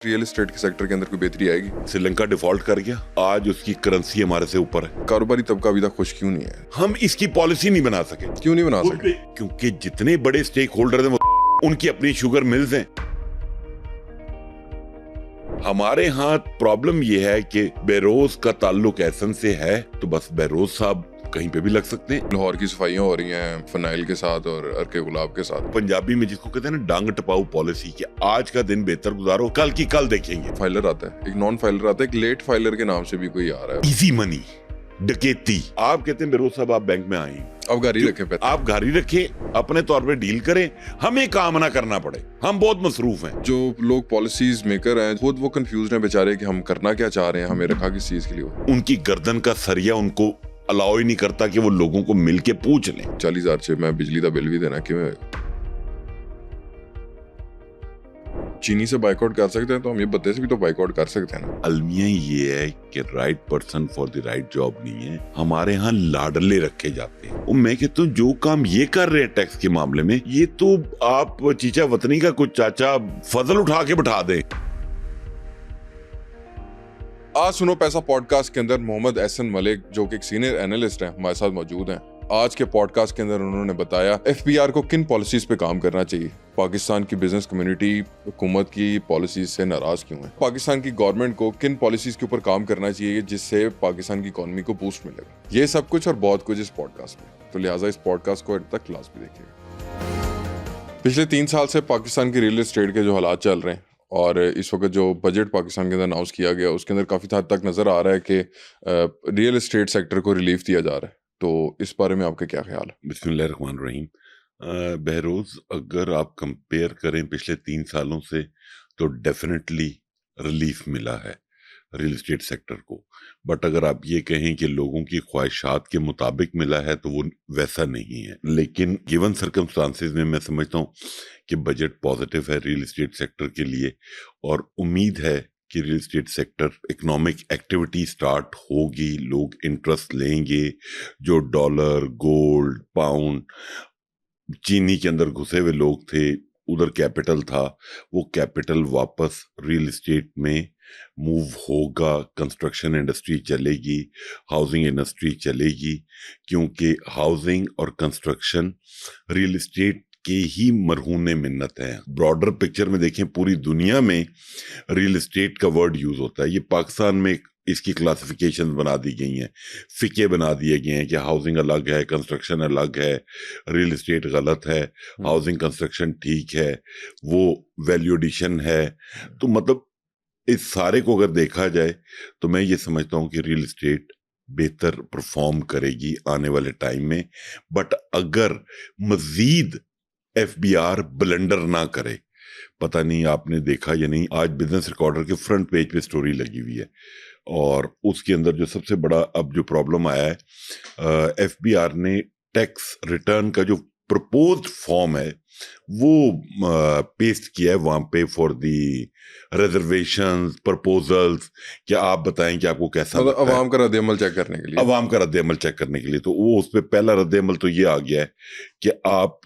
Real estate के sector के अंदर कोई बेहतरी आएगी? श्रीलंका डिफॉल्ट कर गया, आज उसकी करेंसी हमारे से ऊपर है। कारोबारी तबका अभी तक खुश क्यों नहीं है? हम इसकी पॉलिसी नहीं बना सके। क्यों नहीं बना सके? क्योंकि जितने बड़े स्टेक होल्डर हैं वो उनकी अपनी शुगर मिल्स हैं। हमारे यहाँ प्रॉब्लम यह है कि बेरोज का ताल्लुक एहसन से है, तो बस बेरोज साहब कहीं पे भी लग सकते हैं। लाहौर की सफाइयां हो रही हैं फनाइल के साथ और अर्के गुलाब के साथ। पंजाबी में जिसको कहते हैं ना डांग टपाऊ पॉलिसी, कि आज का दिन बेहतर गुजारो, कल की कल देखेंगे। फाइलर आता है, एक नॉन फाइलर आता है, एक लेट फाइलर के नाम से भी कोई आ रहा है। इजी मनी, डकैती। आप कहते हैं बेरोज साहब आप बैंक में आए, अब गाड़ी रखें पैसे, आप गाड़ी रखें, अपने तौर पे डील करें, हमें काम ना करना पड़े, हम बहुत मसरूफ हैं। जो लोग पॉलिसीज मेकर हैं खुद वो कंफ्यूज हैं बेचारे कि हम करना क्या चाह रहे हैं, हमें रखा किस चीज के लिए हो। उनकी गर्दन का सरिया उनको अलाउ ही नहीं करता कि वो लोगों को मिल के पूछ लें। 40,000 से मैं बिजली का बिल भी देना कि चीनी से बाइकआउट कर सकते हैं तो हम ये बत्ते से भी तो बाइकआउट कर सकते हैं ना। अलमिया ये है कि right person for the right job नहीं है। हमारे यहाँ लाडले रखे जाते हैं। और मैं कहता हूँ जो काम ये कर रहे हैं टैक्स के मामले में, ये तो आप चीचा वतनी का कुछ चाचा फजल उठा के बैठा दें। आज सुनो पैसा पॉडकास्ट के अंदर मोहम्मद एहसन मलिक जो कि एक सीनियर एनालिस्ट हैं हमारे साथ मौजूद हैं। आज के पॉडकास्ट के अंदर उन्होंने बताया एफबीआर को किन पॉलिसीज पे काम करना चाहिए, पाकिस्तान की बिजनेस कम्युनिटी हुकूमत की पॉलिसीज से नाराज क्यों है, पाकिस्तान की गवर्नमेंट को किन पॉलिसीज के ऊपर काम करना चाहिए जिससे पाकिस्तान की इकोनॉमी को बूस्ट मिलेगा। ये सब कुछ और बहुत कुछ इस पॉडकास्ट में, तो लिहाजा इस पॉडकास्ट को अंत तक लाजमी देखिएगा। पिछले 3 साल से पाकिस्तान की रियल एस्टेट के जो हालात चल रहे हैं और इस वक्त जो बजट पाकिस्तान के अंदर अनाउंस किया गया उसके अंदर काफ़ी हद तक नज़र आ रहा है कि रियल एस्टेट सेक्टर को रिलीफ दिया जा रहा है, तो इस बारे में आपका क्या ख्याल है? बिस्मिल्लाहिर्रहमानिर्रहीम। बहरोज अगर आप कंपेयर करें पिछले 3 सालों से तो डेफिनेटली रिलीफ मिला है रियल एस्टेट सेक्टर को, बट अगर आप ये कहें कि लोगों की ख्वाहिशात के मुताबिक मिला है तो वो वैसा नहीं है। लेकिन गिवन सर्कमस्टांसेस में मैं समझता हूँ कि बजट पॉजिटिव है रियल एस्टेट सेक्टर के लिए, और उम्मीद है कि real estate sector economic activity start होगी, लोग इंटरेस्ट लेंगे। जो डॉलर, गोल्ड, पाउंड, चीनी के अंदर घुसे हुए लोग थे, उधर कैपिटल था, वो कैपिटल वापस रियल एस्टेट में मूव होगा। कंस्ट्रक्शन इंडस्ट्री चलेगी, हाउसिंग इंडस्ट्री चलेगी, क्योंकि हाउसिंग और कंस्ट्रक्शन रियल एस्टेट के ही मरहूने मिन्नत है। ब्रॉडर पिक्चर में देखें, पूरी दुनिया में रियल एस्टेट का वर्ड यूज होता है। ये पाकिस्तान में इसकी क्लासिफिकेशन बना दी गई हैं, फिके बना दिए गए हैं कि हाउसिंग अलग है, कंस्ट्रक्शन अलग है, रियल एस्टेट गलत है, हाउसिंग कंस्ट्रक्शन ठीक है, वो वैल्यू एडिशन है। तो मतलब इस सारे को अगर देखा जाए तो मैं ये समझता हूँ कि रियल एस्टेट बेहतर परफॉर्म करेगी आने वाले टाइम में, बट अगर मजीद एफबीआर ब्लंडर ना करे। पता नहीं आपने देखा या नहीं, आज बिजनेस रिकॉर्डर के फ्रंट पेज पे स्टोरी लगी हुई है और उसके अंदर जो सबसे बड़ा अब जो प्रॉब्लम आया है, एफबीआर ने टैक्स रिटर्न का जो प्रपोज्ड फॉर्म है वो पेस्ट किया है वहां पे फॉर दी रिजर्वेशंस प्रपोजल्स। क्या आप बताएं कि आपको कैसा मतलब अवाम का रद्द-ए-अमल चेक करने के लिए, अवाम का रद्द-ए-अमल चेक करने के लिए। तो वो उस पर पहला रद्द-ए-अमल तो ये आ गया है कि आप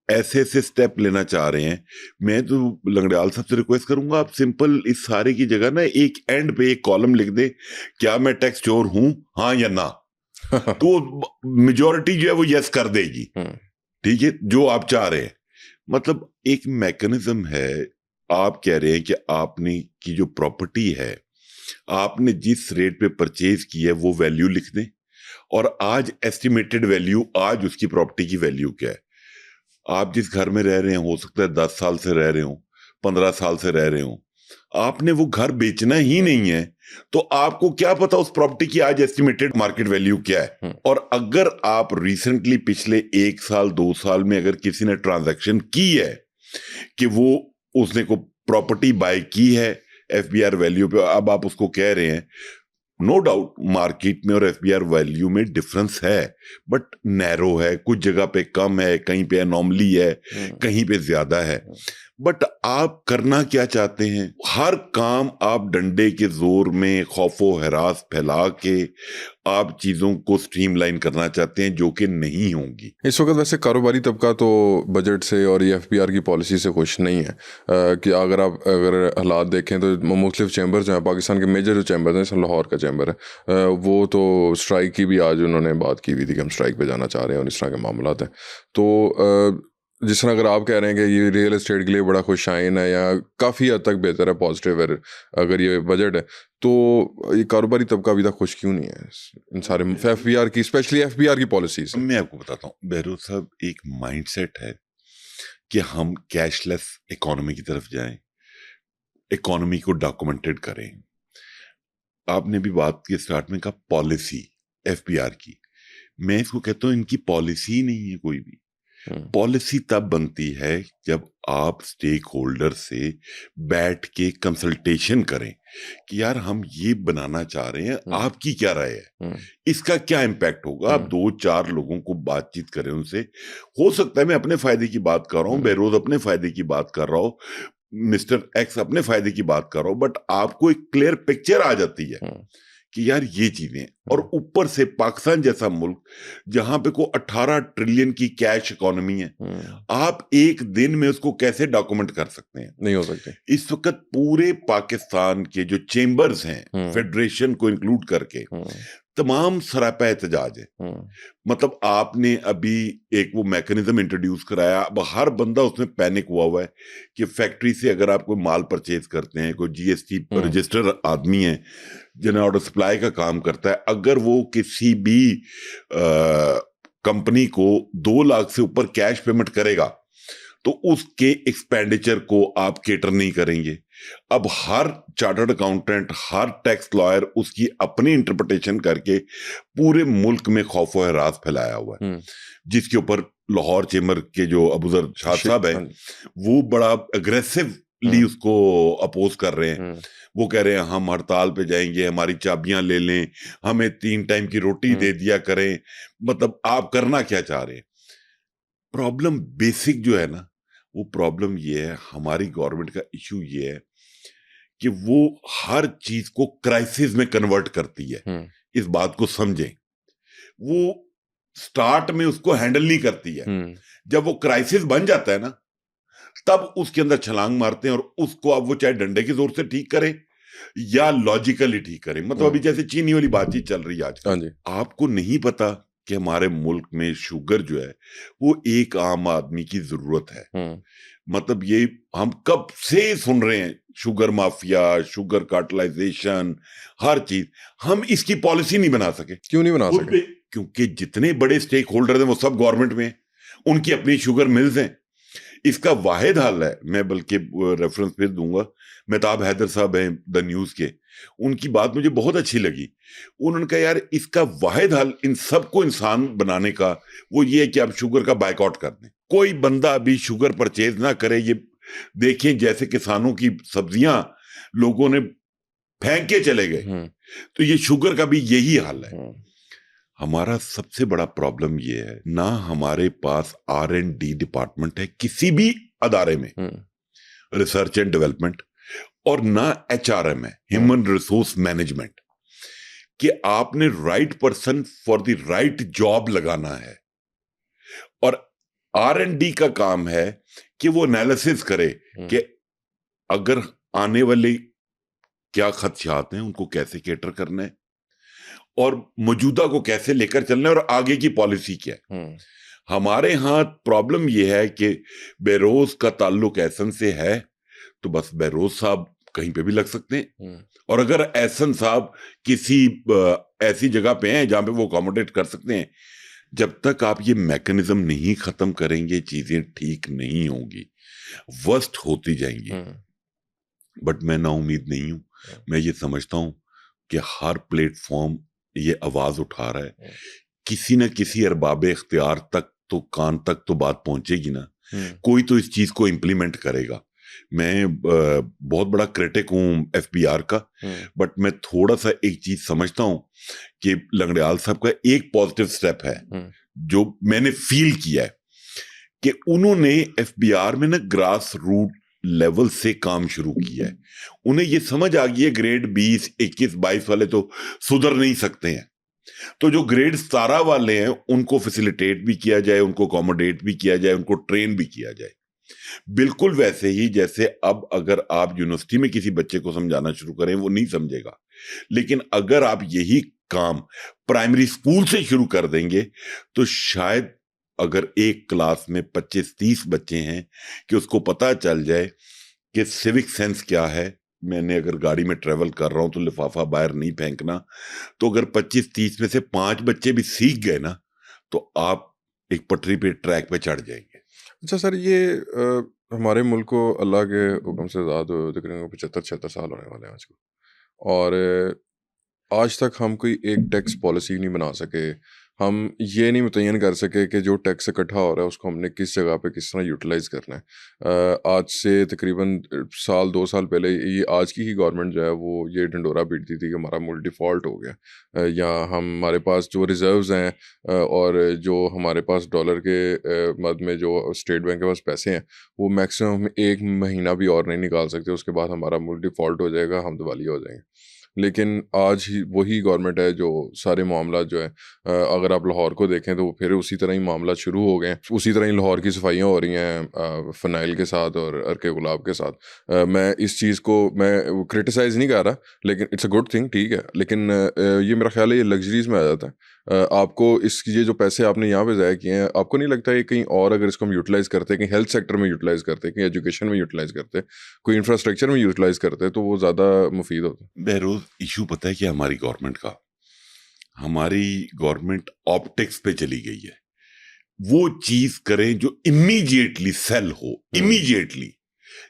ऐसे ऐसे स्टेप लेना चाह रहे हैं। मैं तो लंगड़ियाल साहब से रिक्वेस्ट करूंगा, आप सिंपल इस सारे की जगह ना एक एंड पे एक कॉलम लिख दे, क्या मैं टैक्स चोर हूं, हाँ या ना। तो मेजॉरिटी जो है वो यस कर देगी, ठीक है, जो आप चाह रहे हैं। मतलब एक मैकेनिज्म है, आप कह रहे हैं कि आपने की जो प्रॉपर्टी है, आपने जिस रेट पे परचेज की है वो वैल्यू लिख दें, और आज एस्टिमेटेड वैल्यू, आज उसकी प्रॉपर्टी की वैल्यू क्या है। आप जिस घर में रह रहे हैं, हो सकता है 10 साल से रह रहे हो, 15 साल से रह रहे हो, आपने वो घर बेचना ही नहीं है, तो आपको क्या पता उस प्रॉपर्टी की आज एस्टिमेटेड मार्केट वैल्यू क्या है। और अगर आप रिसेंटली पिछले 1 साल 2 साल में अगर किसी ने ट्रांजैक्शन की है कि वो उसने को प्रॉपर्टी बाय की है एफबीआर वैल्यू पे, अब आप उसको कह रहे हैं, नो डाउट मार्केट में और एफबीआर वैल्यू में डिफरेंस है, बट नैरो है, कुछ जगह पे कम है, कहीं पे एनॉमली है, कहीं पे ज्यादा है। बट आप करना क्या चाहते हैं? हर काम आप डंडे के जोर में खौफो हरास फैला के आप चीजों को स्ट्रीमलाइन करना चाहते हैं, जो कि नहीं होंगी। इस वक्त वैसे कारोबारी तबका तो बजट से और ये एफबीआर की पॉलिसी से खुश नहीं है। कि अगर हालात देखें तो मुख्तलिफ चैम्बर्स जो हैं, पाकिस्तान के मेजर जो चैम्बर्स हैं, जैसे लाहौर का चैम्बर है, वो तो स्ट्राइक की भी आज उन्होंने बात की हुई थी कि हम स्ट्राइक पे जाना चाह रहे हैं और इस तरह के मामला हैं। तो जिस तरह अगर आप कह रहे हैं कि ये रियल एस्टेट के लिए बड़ा खुशाइन है या काफ़ी हद तक बेहतर है, पॉजिटिव है, अगर ये बजट है, तो ये कारोबारी तबका अभी तक खुश क्यों नहीं है इन सारे एफबीआर की, स्पेशली एफबीआर की पॉलिसी से? मैं आपको बताता हूँ बहरोज साहब, एक माइंडसेट है कि हम कैशलेस इकोनॉमी की तरफ जाएं, इकोनॉमी को डॉक्यूमेंटेड करें। आपने भी बात की स्टार्ट में, कहा पॉलिसी एफबीआर की। मैं इसको कहता हूँ इनकी पॉलिसी ही नहीं है कोई भी। पॉलिसी तब बनती है जब आप स्टेक होल्डर से बैठ के कंसल्टेशन करें कि यार हम ये बनाना चाह रहे हैं, आपकी क्या राय है, इसका क्या इम्पैक्ट होगा। आप 2-4 लोगों को बातचीत करें उनसे। हो सकता है मैं अपने फायदे की बात कर रहा हूँ, बहरोज अपने फायदे की बात कर रहा हूँ, मिस्टर एक्स अपने फायदे की बात कर रहा हूँ, बट आपको एक क्लियर पिक्चर आ जाती है कि यार ये चीजें। और ऊपर से पाकिस्तान जैसा मुल्क जहां पे को 18 ट्रिलियन की कैश इकोनॉमी है, आप एक दिन में उसको कैसे डॉक्यूमेंट कर सकते हैं? नहीं हो सकते। इस वक्त पूरे पाकिस्तान के जो चेंबर्स हैं, फेडरेशन को इंक्लूड करके तमाम सरापा एहतजाज है। मतलब आपने अभी एक वो मैकेनिज्म इंट्रोड्यूस कराया, अब हर बंदा उसमें पैनिक हुआ है कि फैक्ट्री से अगर आप कोई माल परचेज करते हैं, कोई जीएसटी रजिस्टर आदमी है जिन्हें ऑर्डर सप्लाई का काम करता है, अगर वो किसी भी कंपनी को 2 लाख से ऊपर कैश पेमेंट करेगा तो उसके एक्सपेंडिचर को आप केटर नहीं करेंगे। अब हर चार्टर्ड अकाउंटेंट, हर टैक्स लॉयर उसकी अपनी इंटरप्रिटेशन करके पूरे मुल्क में खौफ व हरास फैलाया हुआ है, जिसके ऊपर लाहौर चेंबर के जो अबूजर शाह साहब है वो बड़ा अग्रेसिवली उसको अपोज कर रहे हैं। वो कह रहे हैं हम हड़ताल पे जाएंगे, हमारी चाबियां ले लें, हमें 3 टाइम की रोटी दे दिया करें। मतलब आप करना क्या चाह रहे हैं? प्रॉब्लम बेसिक जो है ना, वो प्रॉब्लम ये है, हमारी गवर्नमेंट का इशू ये है कि वो हर चीज को क्राइसिस में कन्वर्ट करती है। इस बात को समझें, वो स्टार्ट में उसको हैंडल नहीं करती है। जब वो क्राइसिस बन जाता है ना, तब उसके अंदर छलांग मारते हैं और उसको अब वो चाहे डंडे की जोर से ठीक करे या लॉजिकली ठीक करे। मतलब अभी जैसे चीनी वाली बातचीत चल रही है आजकल, आपको नहीं पता कि हमारे मुल्क में शुगर जो है वो एक आम आदमी की जरूरत है। मतलब ये हम कब से सुन रहे हैं, शुगर माफिया, शुगर कार्टलाइजेशन, हर चीज। हम इसकी पॉलिसी नहीं बना सके। क्यों नहीं बना सके? क्योंकि जितने बड़े स्टेक होल्डर हैं वो सब गवर्नमेंट में हैं, उनकी अपनी शुगर मिल्स हैं। इसका वाहिद हल है, मैं बल्कि रेफरेंस फिर दूंगा, मेहताब हैदर साहब हैं द न्यूज के, उनकी बात मुझे बहुत अच्छी लगी। उन्होंने कहा यार इसका वाहिद हल इन सबको इंसान बनाने का वो ये है कि आप शुगर का बाइकआउट कर दें। कोई बंदा अभी शुगर परचेज ना करे। ये देखें जैसे किसानों की सब्जियां लोगों ने फेंक के चले गए, तो ये शुगर का भी यही हाल है। हमारा सबसे बड़ा प्रॉब्लम ये है, ना हमारे पास R&D डिपार्टमेंट है किसी भी अदारे में, रिसर्च एंड डेवलपमेंट, और ना HRM है, ह्यूमन रिसोर्स मैनेजमेंट, कि आपने right person for the right job लगाना है। और R&D का काम है कि वो एनालिसिस करे कि अगर आने वाले क्या खदशात हैं उनको कैसे केटर करना है और मौजूदा को कैसे लेकर चलना है और आगे की पॉलिसी क्या है। हमारे यहाँ प्रॉब्लम यह है कि बेरोज का ताल्लुक एहसन से है तो बस बेरोज साहब कहीं पे भी लग सकते हैं, और अगर एहसन साहब किसी ऐसी जगह पे हैं जहां पे वो अकोमोडेट कर सकते हैं, जब तक आप ये मैकेनिज्म नहीं खत्म करेंगे चीजें ठीक नहीं होंगी, वर्स्ट होती जाएंगी। बट मैं नाउमीद नहीं हूं। मैं ये समझता हूं कि हर प्लेटफॉर्म ये आवाज उठा रहा है, किसी न किसी अरबाबे इख्तियार तक तो कान तक तो बात पहुंचेगी ना, कोई तो इस चीज को इम्प्लीमेंट करेगा। मैं बहुत बड़ा क्रिटिक हूं एफबीआर का, बट मैं थोड़ा सा एक चीज समझता हूं कि लंगड़ियाल साहब का एक पॉजिटिव स्टेप है जो मैंने फील किया है कि उन्होंने एफबीआर में ना ग्रास रूट लेवल से काम शुरू किया है। उन्हें ये समझ आ गई है ग्रेड 20, 21, 22 वाले तो सुधर नहीं सकते हैं, तो जो ग्रेड 17 वाले हैं उनको फैसिलिटेट भी किया जाए, उनको अकोमोडेट भी किया जाए, उनको ट्रेन भी किया जाए। बिल्कुल वैसे ही जैसे अब अगर आप यूनिवर्सिटी में किसी बच्चे को समझाना शुरू करें वो नहीं समझेगा, लेकिन अगर आप यही काम प्राइमरी स्कूल से शुरू कर देंगे तो शायद अगर एक क्लास में 25-30 बच्चे हैं कि उसको पता चल जाए कि सिविक सेंस क्या है। मैंने अगर गाड़ी में ट्रेवल कर रहा हूं तो लिफाफा बाहर नहीं फेंकना, तो अगर 25-30 में से 5 बच्चे भी सीख गए ना तो आप एक पटरी पे ट्रैक पे चढ़ जाएंगे। अच्छा सर, ये हमारे मुल्क को अल्लाह के हुक्म से आज़ाद हुए तकरीबन 75-76 साल होने वाले हैं आज को, और आज तक हम कोई एक टैक्स पॉलिसी नहीं बना सके। हम ये नहीं मुतय्यन कर सके कि जो टैक्स इकट्ठा हो रहा है उसको हमने किस जगह पे किस तरह यूटिलाइज़ करना है। आज से तकरीबन साल 2 साल पहले ये आज की ही गवर्नमेंट जो है वो ये ढिंढोरा पीटती थी कि हमारा मुल्क डिफ़ॉल्ट हो गया, या हमारे पास जो रिज़र्व्स हैं और जो हमारे पास डॉलर के मद में जो स्टेट बैंक के पास पैसे हैं वो मैक्सिमम 1 महीना भी और नहीं निकाल सकते, उसके बाद हमारा मुल्क डिफ़ॉल्ट हो जाएगा, हम दिवालिया हो जाएंगे। लेकिन आज ही वही गवर्नमेंट है जो सारे मामला जो है, अगर आप लाहौर को देखें तो फिर उसी तरह ही मामला शुरू हो गए हैं, उसी तरह ही लाहौर की सफाइयाँ हो रही हैं फ़नाइल के साथ और अर्के गुलाब के साथ। मैं इस चीज़ को मैं क्रिटिसाइज़ नहीं कर रहा, लेकिन इट्स अ गुड थिंग, ठीक है, लेकिन ये मेरा ख्याल है ये लग्जरीज़ में आ जाता है। आपको ये जो पैसे आपने यहाँ पे ज़ाया किए हैं, आपको नहीं लगता है कहीं और अगर इसको हम यूटिलाइज़ करते, कहीं हेल्थ सेक्टर में यूटिलाइज़ करते, कहीं एजुकेशन में यूटिलाइज़ करते, कोई इंफ्रास्ट्रक्चर में यूटिलाइज़ करते तो वो ज़्यादा मुफीद होता? बहरोज इशू पता है कि हमारी गवर्नमेंट ऑप्टिक्स पे चली गई है। वो चीज करें जो इमीडिएटली सेल हो, इमीडिएटली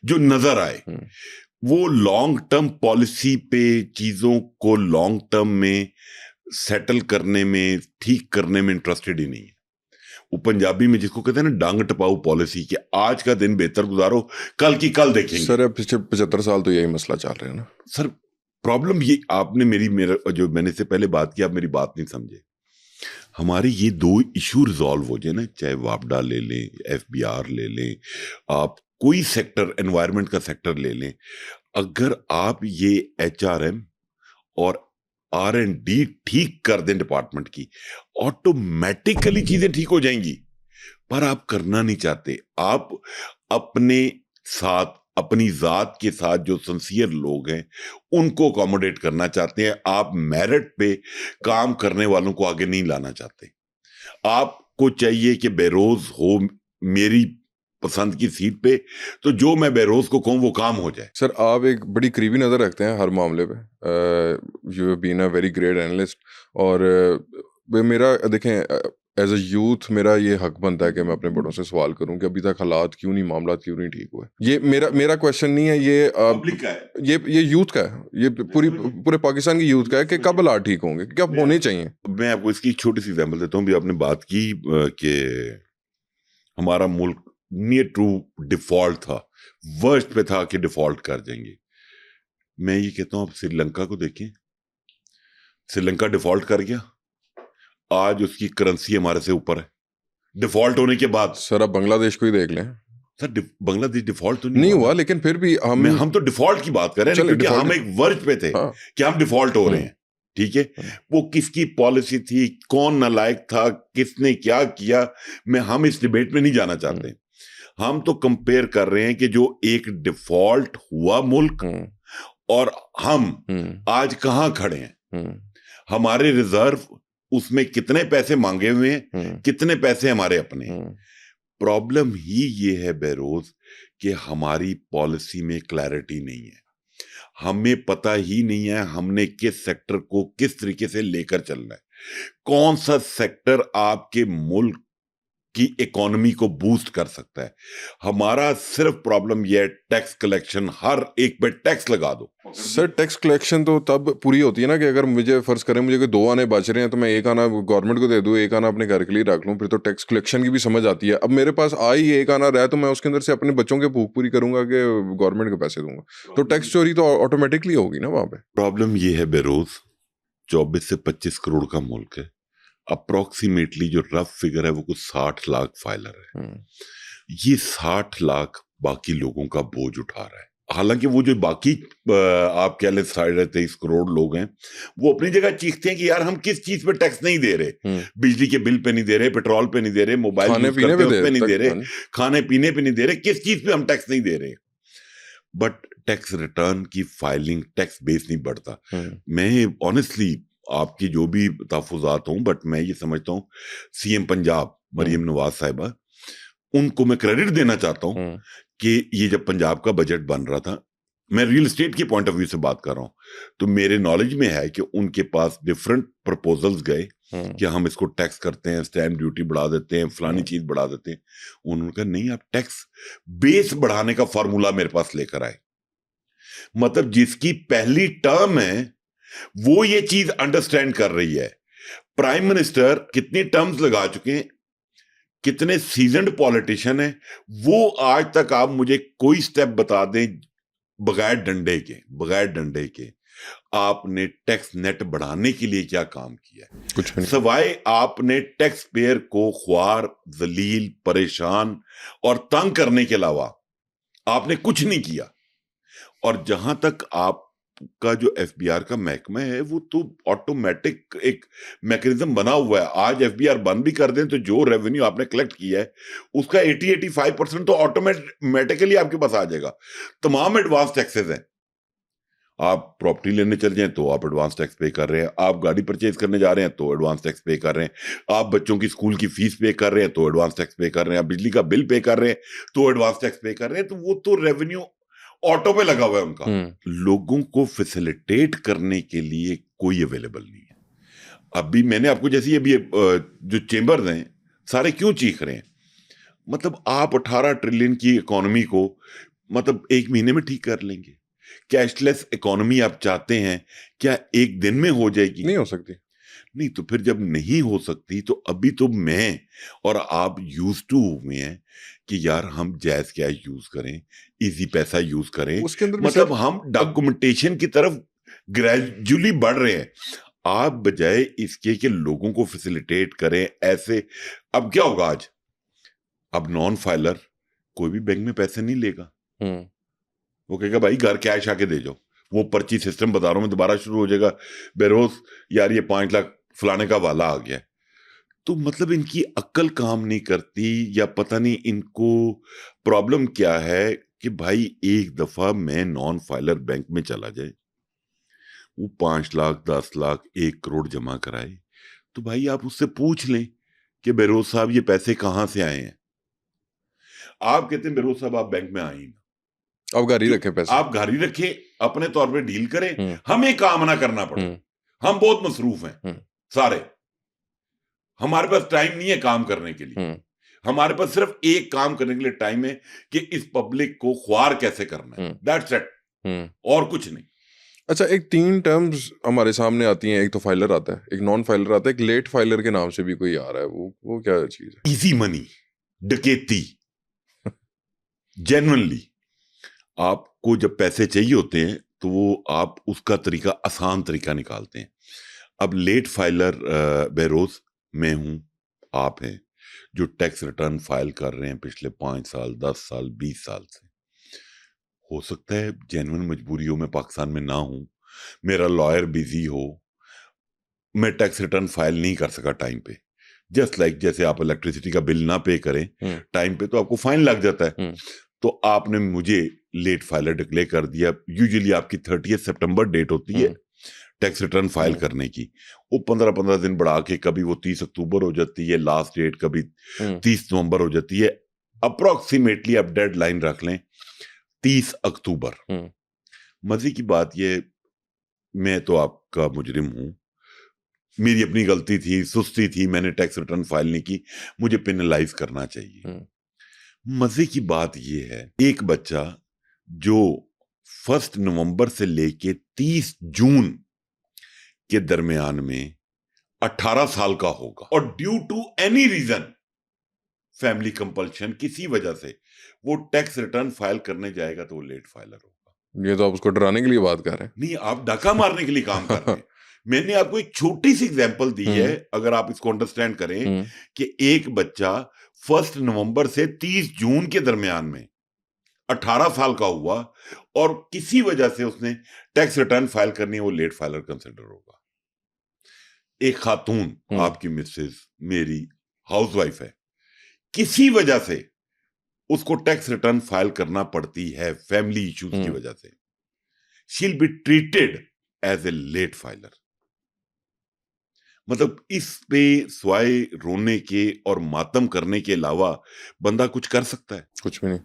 जो नजर आए। वो लॉन्ग टर्म पॉलिसी पे चीजों को लॉन्ग टर्म में सेटल करने में, ठीक करने में इंटरेस्टेड ही नहीं है। वो पंजाबी में जिसको कहते हैं ना डांग टपाऊ पॉलिसी, कि आज का दिन बेहतर गुजारो, कल की कल देखेंगे। सर अब पिछले 75 साल तो यही मसला चल रहा है ना सर। प्रॉब्लम ये आपने मेरा जो मैंने से पहले बात की, आप मेरी बात नहीं समझे। हमारे ये 2 इशू रिजॉल्व हो जाए ना, चाहे वापडा ले लें, FBR ले लें, आप कोई सेक्टर, एनवायरनमेंट का सेक्टर ले लें, अगर आप ये HRM और R&D ठीक कर दें डिपार्टमेंट की, ऑटोमेटिकली चीजें ठीक हो जाएंगी। पर आप करना नहीं चाहते। आप अपने साथ, अपनी जात के साथ जो सिंसियर लोग हैं उनको अकोमोडेट करना चाहते हैं। आप मेरिट पे काम करने वालों को आगे नहीं लाना चाहते। आपको चाहिए कि बेरोज हो मेरी पसंद की सीट पे, तो जो मैं बेरोज को कहूं वो काम हो जाए। सर आप एक बड़ी करीबी नज़र रखते हैं हर मामले पे, you have been a very great analyst, और मेरा देखें एज अ यूथ मेरा ये हक बनता है कि मैं अपने बड़ों से सवाल करूं कि अभी तक हालात क्यों नहीं, मामला क्यों नहीं ठीक हुए। ये मेरा क्वेश्चन नहीं है, ये पब्लिक का है, ये यूथ का है, ये पूरे पाकिस्तान की यूथ का है कि कब हालात ठीक होंगे, क्या होने चाहिए। मैं आपको इसकी छोटी सी एग्जाम्पल देता हूँ। भी आपने बात की कि हमारा मुल्क नियर टू डिफॉल्ट था, वर्स्ट पे था कि डिफॉल्ट कर देंगे। मैं ये कहता हूँ आप श्रीलंका को देखें, श्रीलंका डिफॉल्ट कर गया, आज उसकी करेंसी हमारे से ऊपर है डिफॉल्ट होने के बाद। सर आप बांग्लादेश को ही देख लें। सर बांग्लादेश डिफॉल्ट तो नहीं हुआ हुआ, लेकिन फिर भी हम तो डिफॉल्ट की बात कर रहे हैं, क्योंकि हम एक वर्ज पे थे कि हम डिफॉल्ट हो रहे हैं। ठीक है, वो किसकी पॉलिसी थी, कौन नालायक था, किसने क्या किया, हम इस डिबेट में नहीं जाना चाहते। हम तो कंपेयर कर रहे हैं कि जो एक डिफॉल्ट हुआ मुल्क और हम आज कहां खड़े हैं। हमारे रिजर्व उसमें कितने पैसे मांगे हुए हैं, कितने पैसे हमारे अपने। प्रॉब्लम ही ये है बहरोज कि हमारी पॉलिसी में क्लैरिटी नहीं है। हमें पता ही नहीं है हमने किस सेक्टर को किस तरीके से लेकर चलना है, कौन सा सेक्टर आपके मुल्क की इकोनॉमी को बूस्ट कर सकता है। हमारा सिर्फ प्रॉब्लम यह है टैक्स कलेक्शन, हर एक पे टैक्स लगा दो। सर टैक्स कलेक्शन तो तब पूरी होती है ना कि अगर मुझे फर्ज करें मुझे कोई 2 आने बच रहे हैं तो मैं 1 आना गवर्नमेंट को दे दूं, 1 आना अपने घर के लिए रख लूं, फिर तो टैक्स कलेक्शन की भी समझ आती है। अब मेरे पास आई 1 आना रहा है तो मैं उसके अंदर से अपने बच्चों के भूख पूरी करूंगा कि गवर्नमेंट को पैसे दूंगा, तो टैक्स चोरी तो ऑटोमेटिकली होगी ना वहां पे। प्रॉब्लम ये है बेरोज 24 से 25 करोड़ का मुल्क है, अप्रोक्सीमेटली जो रफ फिगर है वो कुछ 60 लाख फाइलर है। ये 60 लाख बाकी लोगों का बोझ उठा रहा है। हालांकि वो जो बाकी आप कह लें 23.5 करोड़ लोग हैं, वो अपनी जगह चीखते हैं कि यार हम किस चीज पे टैक्स नहीं दे रहे, बिजली के बिल पे नहीं दे रहे, पेट्रोल पे नहीं दे रहे, मोबाइल खाने यूज पीने करते पे हैं उस पे नहीं तक दे रहे, हाँ। खाने पीने पे नहीं दे रहे, किस चीज पे हम टैक्स नहीं दे रहे। बट टैक्स रिटर्न की फाइलिंग, टैक्स बेस नहीं बढ़ता। मैं ऑनेस्टली आपकी जो भी तहफुजात हूं, बट मैं ये समझता हूं सीएम पंजाब मरियम नवाज साहिबा, उनको मैं क्रेडिट देना चाहता हूं कि ये जब पंजाब का बजट बन रहा था, मैं रियल एस्टेट की पॉइंट ऑफ व्यू से बात कर रहा हूं, तो मेरे नॉलेज में है कि उनके पास डिफरेंट प्रपोजल्स गए कि हम इसको टैक्स करते हैं, स्टैम्प ड्यूटी बढ़ा देते हैं, फलानी चीज बढ़ा देते हैं। उन्होंने कहा नहीं, आप टैक्स बेस बढ़ाने का फॉर्मूला मेरे पास लेकर आए। मतलब जिसकी पहली टर्म है वो ये चीज अंडरस्टैंड कर रही है। प्राइम मिनिस्टर कितनी टर्म्स लगा चुके हैं, कितने सीजन्ड पॉलिटिशियन है, वो आज तक आप मुझे कोई स्टेप बता दें बगैर डंडे के आपने टैक्स नेट बढ़ाने के लिए क्या काम किया है? कुछ नहीं। सवाए आपने टैक्स पेयर को ख्वार, जलील, परेशान और तंग करने के अलावा आपने कुछ नहीं किया। और जहां तक आपका जो एफबीआर का महकमा है, वो तो ऑटोमेटिक एक मैकेनिज्म बना हुआ है। आज एफबीआर बंद भी कर दें तो जो रेवेन्यू आपने कलेक्ट किया है उसका 80-85% तो ऑटोमेटिकली आपके पास आ जाएगा। तमाम एडवांस टैक्सेस हैं। आप प्रॉपर्टी लेने चल जाएं तो आप एडवांस टैक्स पे कर रहे हैं, आप गाड़ी परचेज करने जा रहे हैं तो एडवांस टैक्स पे कर रहे हैं, आप बच्चों की स्कूल की फीस पे कर रहे हैं तो एडवांस टैक्स पे कर रहे हैं, आप बिजली का बिल पे कर रहे हैं तो एडवांस टैक्स पे कर रहे हैं। तो वो तो रेवेन्यू ऑटो पे लगा हुआ है उनका। लोगों को फैसिलिटेट करने के लिए कोई अवेलेबल नहीं है। अभी मैंने आपको जैसे अभी जो चेंबर्स हैं सारे क्यों चीख रहे हैं, मतलब आप 18 ट्रिलियन की इकोनॉमी को मतलब एक महीने में ठीक कर लेंगे? कैशलेस इकोनॉमी आप चाहते हैं, क्या एक दिन में हो जाएगी? नहीं हो सकती। नहीं, तो फिर जब नहीं हो सकती तो अभी तो मैं और आप यूज टू हुए हैं कि यार हम जायज कैश यूज करें, इजी पैसा यूज करें, उसके अंदर भी मतलब सर हम डॉक्यूमेंटेशन की तरफ ग्रेजुअली बढ़ रहे हैं। आप बजाय इसके कि लोगों को फैसिलिटेट करें ऐसे। अब क्या होगा आज, अब नॉन फाइलर कोई भी बैंक में पैसे नहीं लेगा, वो कहेगा भाई घर कैश आके दे जाओ। वो पर्ची सिस्टम बता रहा हूं मैं, दोबारा शुरू हो जाएगा बेरोज, यार ये 5 लाख फलाने का वाला आ गया। तो मतलब इनकी अक्ल काम नहीं करती, या पता नहीं इनको प्रॉब्लम क्या है कि भाई एक दफा मैं नॉन फाइलर बैंक में चला जाए, वो 5 लाख 10 लाख 1 करोड़ जमा कराए, तो भाई आप उससे पूछ लें कि बेरोज साहब ये पैसे कहां से आए हैं। आप कहते हैं बेरोज साहब आप बैंक में आए ही ना, आप घर ही रखे पैसे, आप घर ही रखे, अपने तौर पे डील करें, हमें काम ना करना पड़े। हम बहुत मसरूफ हैं सारे, हमारे पास टाइम नहीं है काम करने के लिए, हमारे पास सिर्फ एक काम करने के लिए टाइम है कि इस पब्लिक को ख्वार कैसे करना है, दैट्स इट, और कुछ नहीं। अच्छा, एक 3 टर्म्स हमारे सामने आती हैं, एक तो फाइलर आता है, एक नॉन फाइलर आता है, एक लेट फाइलर के नाम से भी कोई आ रहा है, वो क्या चीज है? इजी मनी, डकैती। जेन्युइनली आपको जब पैसे चाहिए होते हैं तो वो आप उसका तरीका, आसान तरीका निकालते हैं। अब लेट फाइलर बेरोज मैं हूं, आप हैं, जो टैक्स रिटर्न फाइल कर रहे हैं पिछले 5 साल 10 साल 20 साल से। हो सकता है जेन्युइन मजबूरी हो, मैं पाकिस्तान में ना हूं, मेरा लॉयर बिजी हो, मैं टैक्स रिटर्न फाइल नहीं कर सका टाइम पे। जस्ट लाइक जैसे आप इलेक्ट्रिसिटी का बिल ना पे करें टाइम पे तो आपको फाइन लग जाता है, तो आपने मुझे लेट फाइलर डिक्लेयर कर दिया। यूजुअली आपकी 30 सितंबर डेट होती है टैक्स रिटर्न फाइल करने की, वो 15-15 दिन बढ़ा के कभी वो 30 अक्टूबर हो जाती है लास्ट डेट, कभी 30 नवंबर हो जाती है। अप्रोक्सीमेटली आप डेडलाइन रख लें 30 अक्टूबर। मजे की बात ये, मैं तो आपका मुजरिम हूं, मेरी अपनी गलती थी, सुस्ती थी, मैंने टैक्स रिटर्न फाइल नहीं की, मुझे पेनलाइज करना चाहिए। मजे की बात यह है, एक बच्चा जो 1 नवंबर से लेके 30 जून के दरमियान में 18 साल का होगा और due to any reason, family compulsion, किसी वजह से वो टैक्स रिटर्न फाइल करने जाएगा तो वो लेट फाइलर होगा। ये तो आप उसको डराने के लिए बात कर रहे हैं। नहीं, आप डाका मारने के लिए काम कर रहे हैं। मैंने आपको एक छोटी सी एग्जांपल दी है, अगर आप इसको अंडरस्टैंड करें कि एक बच्चा 1 नवंबर से 30 जून के दरमियान में 18 साल का हुआ और किसी वजह से उसने टैक्स रिटर्न फाइल करनी है, वो लेट फाइलर कंसिडर होगा। एक खातून, आपकी मिसेज, मेरी हाउसवाइफ है, किसी वजह से उसको टैक्स रिटर्न फाइल करना पड़ती है फैमिली इश्यूज की वजह से, shall be treated as a late filer. मतलब इस पे स्वाय रोने के और मातम करने के अलावा बंदा कुछ कर सकता है? कुछ भी नहीं।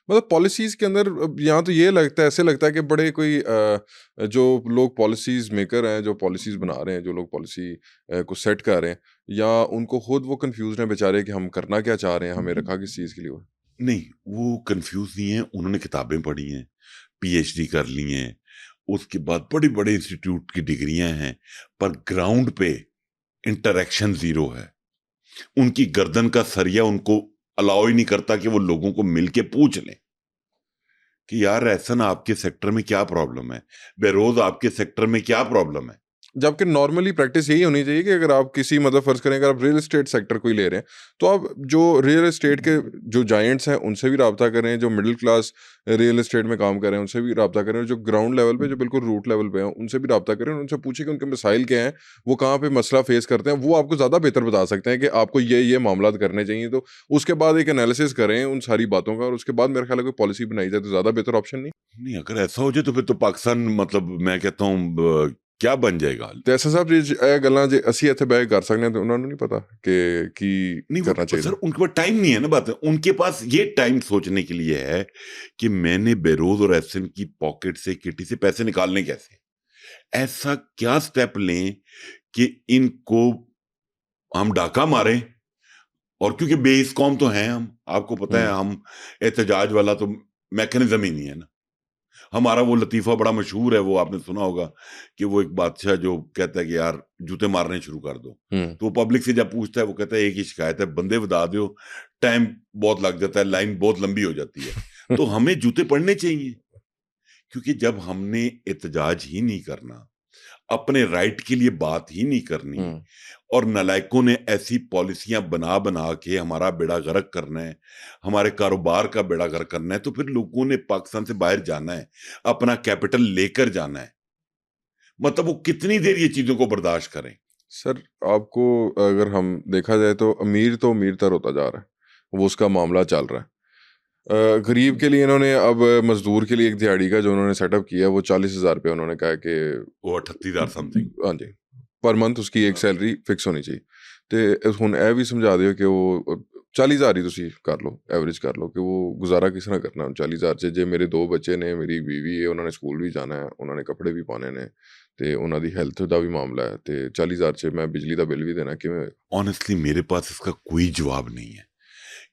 मतलब पॉलिसीज के अंदर यहाँ तो ये लगता है, ऐसे लगता है कि बड़े कोई जो लोग पॉलिसीज मेकर हैं, जो पॉलिसीज बना रहे हैं, जो लोग पॉलिसी को सेट कर रहे हैं, या उनको खुद वो कंफ्यूज हैं बेचारे कि हम करना क्या चाह रहे हैं, हमें रखा किस चीज़ के लिए। वो नहीं, वो कंफ्यूज नहीं है, उन्होंने किताबें पढ़ी हैं, पीएचडी कर ली हैं, उसके बाद बड़े बड़े इंस्टीट्यूट की डिग्रियां हैं, पर ग्राउंड पे इंटरेक्शन जीरो है। उनकी गर्दन का सरिया उनको अलाउ ही नहीं करता कि वो लोगों को मिलके पूछ लें कि यार ऐसा आपके सेक्टर में क्या प्रॉब्लम है, बेरोज आपके सेक्टर में क्या प्रॉब्लम है। जबकि नॉर्मली प्रैक्टिस यही होनी चाहिए कि अगर आप किसी मतलब फर्ज करें, अगर आप रियल एस्टेट सेक्टर को ही ले रहे हैं, तो आप जो रियल एस्टेट के जो जायंट्स हैं उनसे भी रब्ता करें, जो मिडिल क्लास रियल एस्टेट में काम कर रहे हैं उनसे भी रब्ता करें, जो ग्राउंड लेवल पे, जो बिल्कुल रूट लेवल पे हैं उनसे भी रब्ता करें, उनसे पूछें कि उनके मसाइल क्या हैं, वो कहाँ पे मसला फेस करते हैं। वो आपको ज़्यादा बेहतर बता सकते हैं कि आपको ये मामला करने चाहिए। तो उसके बाद एक एनालिसिस करें उन सारी बातों का, और उसके बाद मेरे ख्याल है कोई पॉलिसी बनाई जाए तो ज़्यादा बेहतर ऑप्शन नहीं। नहीं, अगर ऐसा हो जाए तो फिर तो पाकिस्तान, मतलब मैं कहता हूँ क्या बन जाएगा। तो ऐसा साहब जी गल्लां जे असी इत्थे बैठ कर सकते हैं, तो उन्होंने नहीं पता कि की नहीं, करना वो चाहिए। सर उनके पास टाइम नहीं है ना, बात है उनके पास ये टाइम सोचने के लिए है कि मैंने बेरोज और एहसन की पॉकेट से, किटी से पैसे निकालने कैसे, ऐसा क्या स्टेप लें कि इनको हम डाका मारें। और क्योंकि बेइस कौम तो हैं हम, आपको पता है, हम एहतजाज वाला तो मैकेनिज्म ही नहीं है ना। हमारा वो लतीफा बड़ा मशहूर है, वो आपने सुना होगा कि वो एक बादशाह जो कहता है कि यार जूते मारने शुरू कर दो, तो वो पब्लिक से जब पूछता है वो कहता है एक ही शिकायत है, बंदे बता दो, टाइम बहुत लग जाता है, लाइन बहुत लंबी हो जाती है। तो हमें जूते पड़ने चाहिए, क्योंकि जब हमने एहतजाज ही नहीं करना, अपने राइट के लिए बात ही नहीं करनी, और नलायकों ने ऐसी पॉलिसियां बना बना के हमारा बेड़ा गर्क करना है, हमारे कारोबार का बेड़ा गर्क करना है, तो फिर लोगों ने पाकिस्तान से बाहर जाना है, अपना कैपिटल लेकर जाना है। मतलब वो कितनी देर ये चीजों को बर्दाश्त करें। सर आपको अगर हम देखा जाए तो अमीर तर होता जा रहा है, वो उसका मामला चल रहा है। गरीब के लिए इन्होंने अब मजदूर के लिए एक दिहाड़ी का जो उन्होंने सेटअप किया, वो 40,000 रुपये उन्होंने कहा कि वो 38,000 समथिंग, हाँ जी, पर मंथ उसकी एक सैलरी फिक्स होनी चाहिए। ਤੇ ਹੁਣ ਇਹ ਵੀ ਸਮਝਾ ਦਿਓ ਕਿ ਉਹ 40,000 ਹੀ ਤੁਸੀਂ ਕਰ ਲਓ, ਐਵਰੇਜ ਕਰ ਲਓ ਕਿ ਉਹ ਗੁਜ਼ਾਰਾ ਕਿਸ ਤਰ੍ਹਾਂ ਕਰਨਾ 40,000 'ਚ। ਜੇ ਮੇਰੇ 2 ਬੱਚੇ ਨੇ, ਮੇਰੀ बीवी है, ਉਹਨਾਂ ਨੇ ਸਕੂਲ ਵੀ ਜਾਣਾ ਹੈ, ਉਹਨਾਂ ਨੇ ਕੱਪੜੇ ਵੀ ਪਾਉਣੇ ਨੇ, ਤੇ ਉਹਨਾਂ ਦੀ ਹੈਲਥ ਦਾ ਵੀ ਮਾਮਲਾ ਹੈ, ਤੇ 40,000 'ਚ मैं बिजली का बिल भी देना किवें होएगा? ऑनेस्टली मेरे पास इसका कोई जवाब नहीं है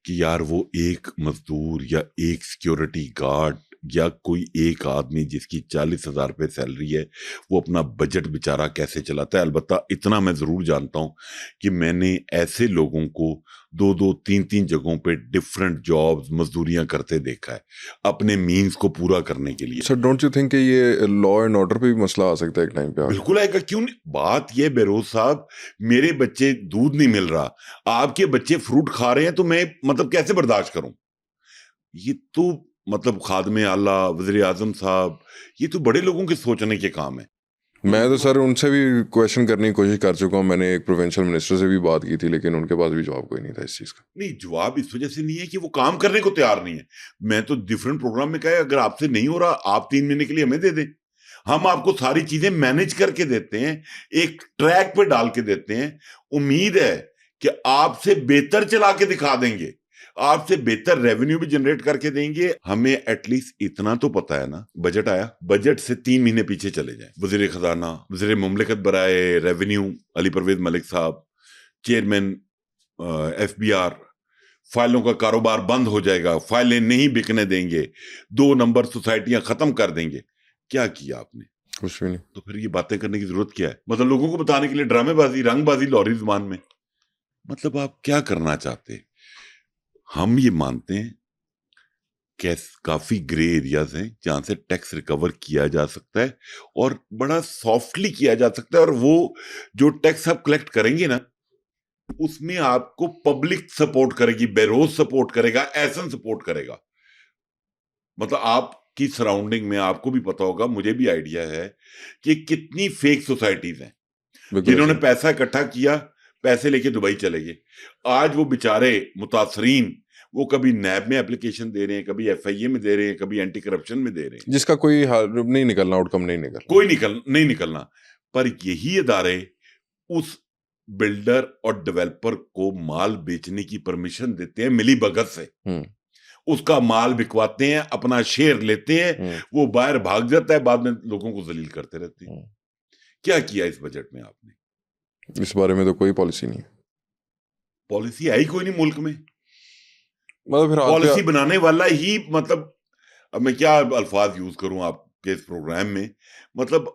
कि यार वो एक मजदूर या एक सिक्योरिटी गार्ड या कोई एक आदमी जिसकी 40,000 रुपये सैलरी है, वो अपना बजट बेचारा कैसे चलाता है। अलबत्ता इतना मैं ज़रूर जानता हूँ कि मैंने ऐसे लोगों को 2-2, 3-3 जगहों पे डिफरेंट जॉब्स, मजदूरियां करते देखा है, अपने मीन्स को पूरा करने के लिए। सर डोंट यू थिंक कि ये लॉ एंड ऑर्डर पे भी मसला आ सकता है एक टाइम पे? बिल्कुल आएगा, क्यों नहीं। बात ये बेरोज साहब, मेरे बच्चे दूध नहीं मिल रहा, आपके बच्चे फ्रूट खा रहे हैं, तो मैं मतलब कैसे बर्दाश्त करूं। ये तो मतलब खादमे आला, वज़ीर आज़म साहब, ये तो बड़े लोगों के सोचने के काम है। मैं तो सर उनसे भी क्वेश्चन करने की कोशिश कर चुका हूँ, मैंने एक प्रोविंशियल मिनिस्टर से भी बात की थी, लेकिन उनके पास भी जवाब कोई नहीं था इस चीज़ का। नहीं, जवाब इस वजह से नहीं है कि वो काम करने को तैयार नहीं है। मैं तो डिफरेंट प्रोग्राम में कहा, अगर आपसे नहीं हो रहा, आप 3 महीने के लिए हमें दे दें, हम आपको सारी चीजें मैनेज करके देते हैं, एक ट्रैक पे डाल के देते हैं। उम्मीद है कि आपसे बेहतर चला के दिखा देंगे, आपसे बेहतर रेवेन्यू भी जनरेट करके देंगे। हमें एटलीस्ट इतना तो पता है ना, बजट आया, बजट से 3 महीने पीछे चले जाए, वजीर खजाना, वजीर मुमलिकत बराए रेवेन्यू अली परवेज मलिक साहब, चेयरमैन FBI, फाइलों का कारोबार बंद हो जाएगा, फाइलें नहीं बिकने देंगे, 2 नंबर सोसाइटियां खत्म कर देंगे। क्या किया आपने? कुछ भी नहीं। तो फिर ये बातें करने की जरूरत क्या है? मतलब लोगों को बताने के लिए ड्रामेबाजी, रंगबाजी लॉरी जुबान में, मतलब आप क्या करना चाहते? हम ये मानते हैं कि काफी ग्रे एरियाज हैं जहां से टैक्स रिकवर किया जा सकता है, और बड़ा सॉफ्टली किया जा सकता है। और वो जो टैक्स आप कलेक्ट करेंगे ना, उसमें आपको पब्लिक सपोर्ट करेगी, बेरोज सपोर्ट करेगा, एहसन सपोर्ट करेगा। मतलब आपकी सराउंडिंग में आपको भी पता होगा, मुझे भी आइडिया है कि कितनी फेक सोसाइटीज हैं बिल्कुल जिन्होंने ऐसा। पैसा इकट्ठा किया, पैसे लेके दुबई चले गए। आज वो बेचारे मुतासरीन, वो कभी नैब में एप्लीकेशन दे रहे हैं, कभी एफआईए में दे रहे हैं, कभी एंटी करप्शन में दे रहे हैं, जिसका कोई नहीं निकलना, आउटकम नहीं निकलना। कोई नहीं निकलना। पर यही इदारे उस बिल्डर और डेवलपर को माल बेचने की परमिशन देते हैं मिली भगत से, उसका माल बिकवाते हैं, अपना शेयर लेते हैं, वो बाहर भाग जाता है, बाद में लोगों को जलील करते रहते हैं। क्या किया इस बजट में आपने? इस बारे में तो कोई पॉलिसी नहीं है। पॉलिसी आई कोई नहीं मुल्क में। मतलब फिर पॉलिसी बनाने वाला ही, मतलब अब मैं क्या अल्फाज यूज करूं आपके इस प्रोग्राम में, मतलब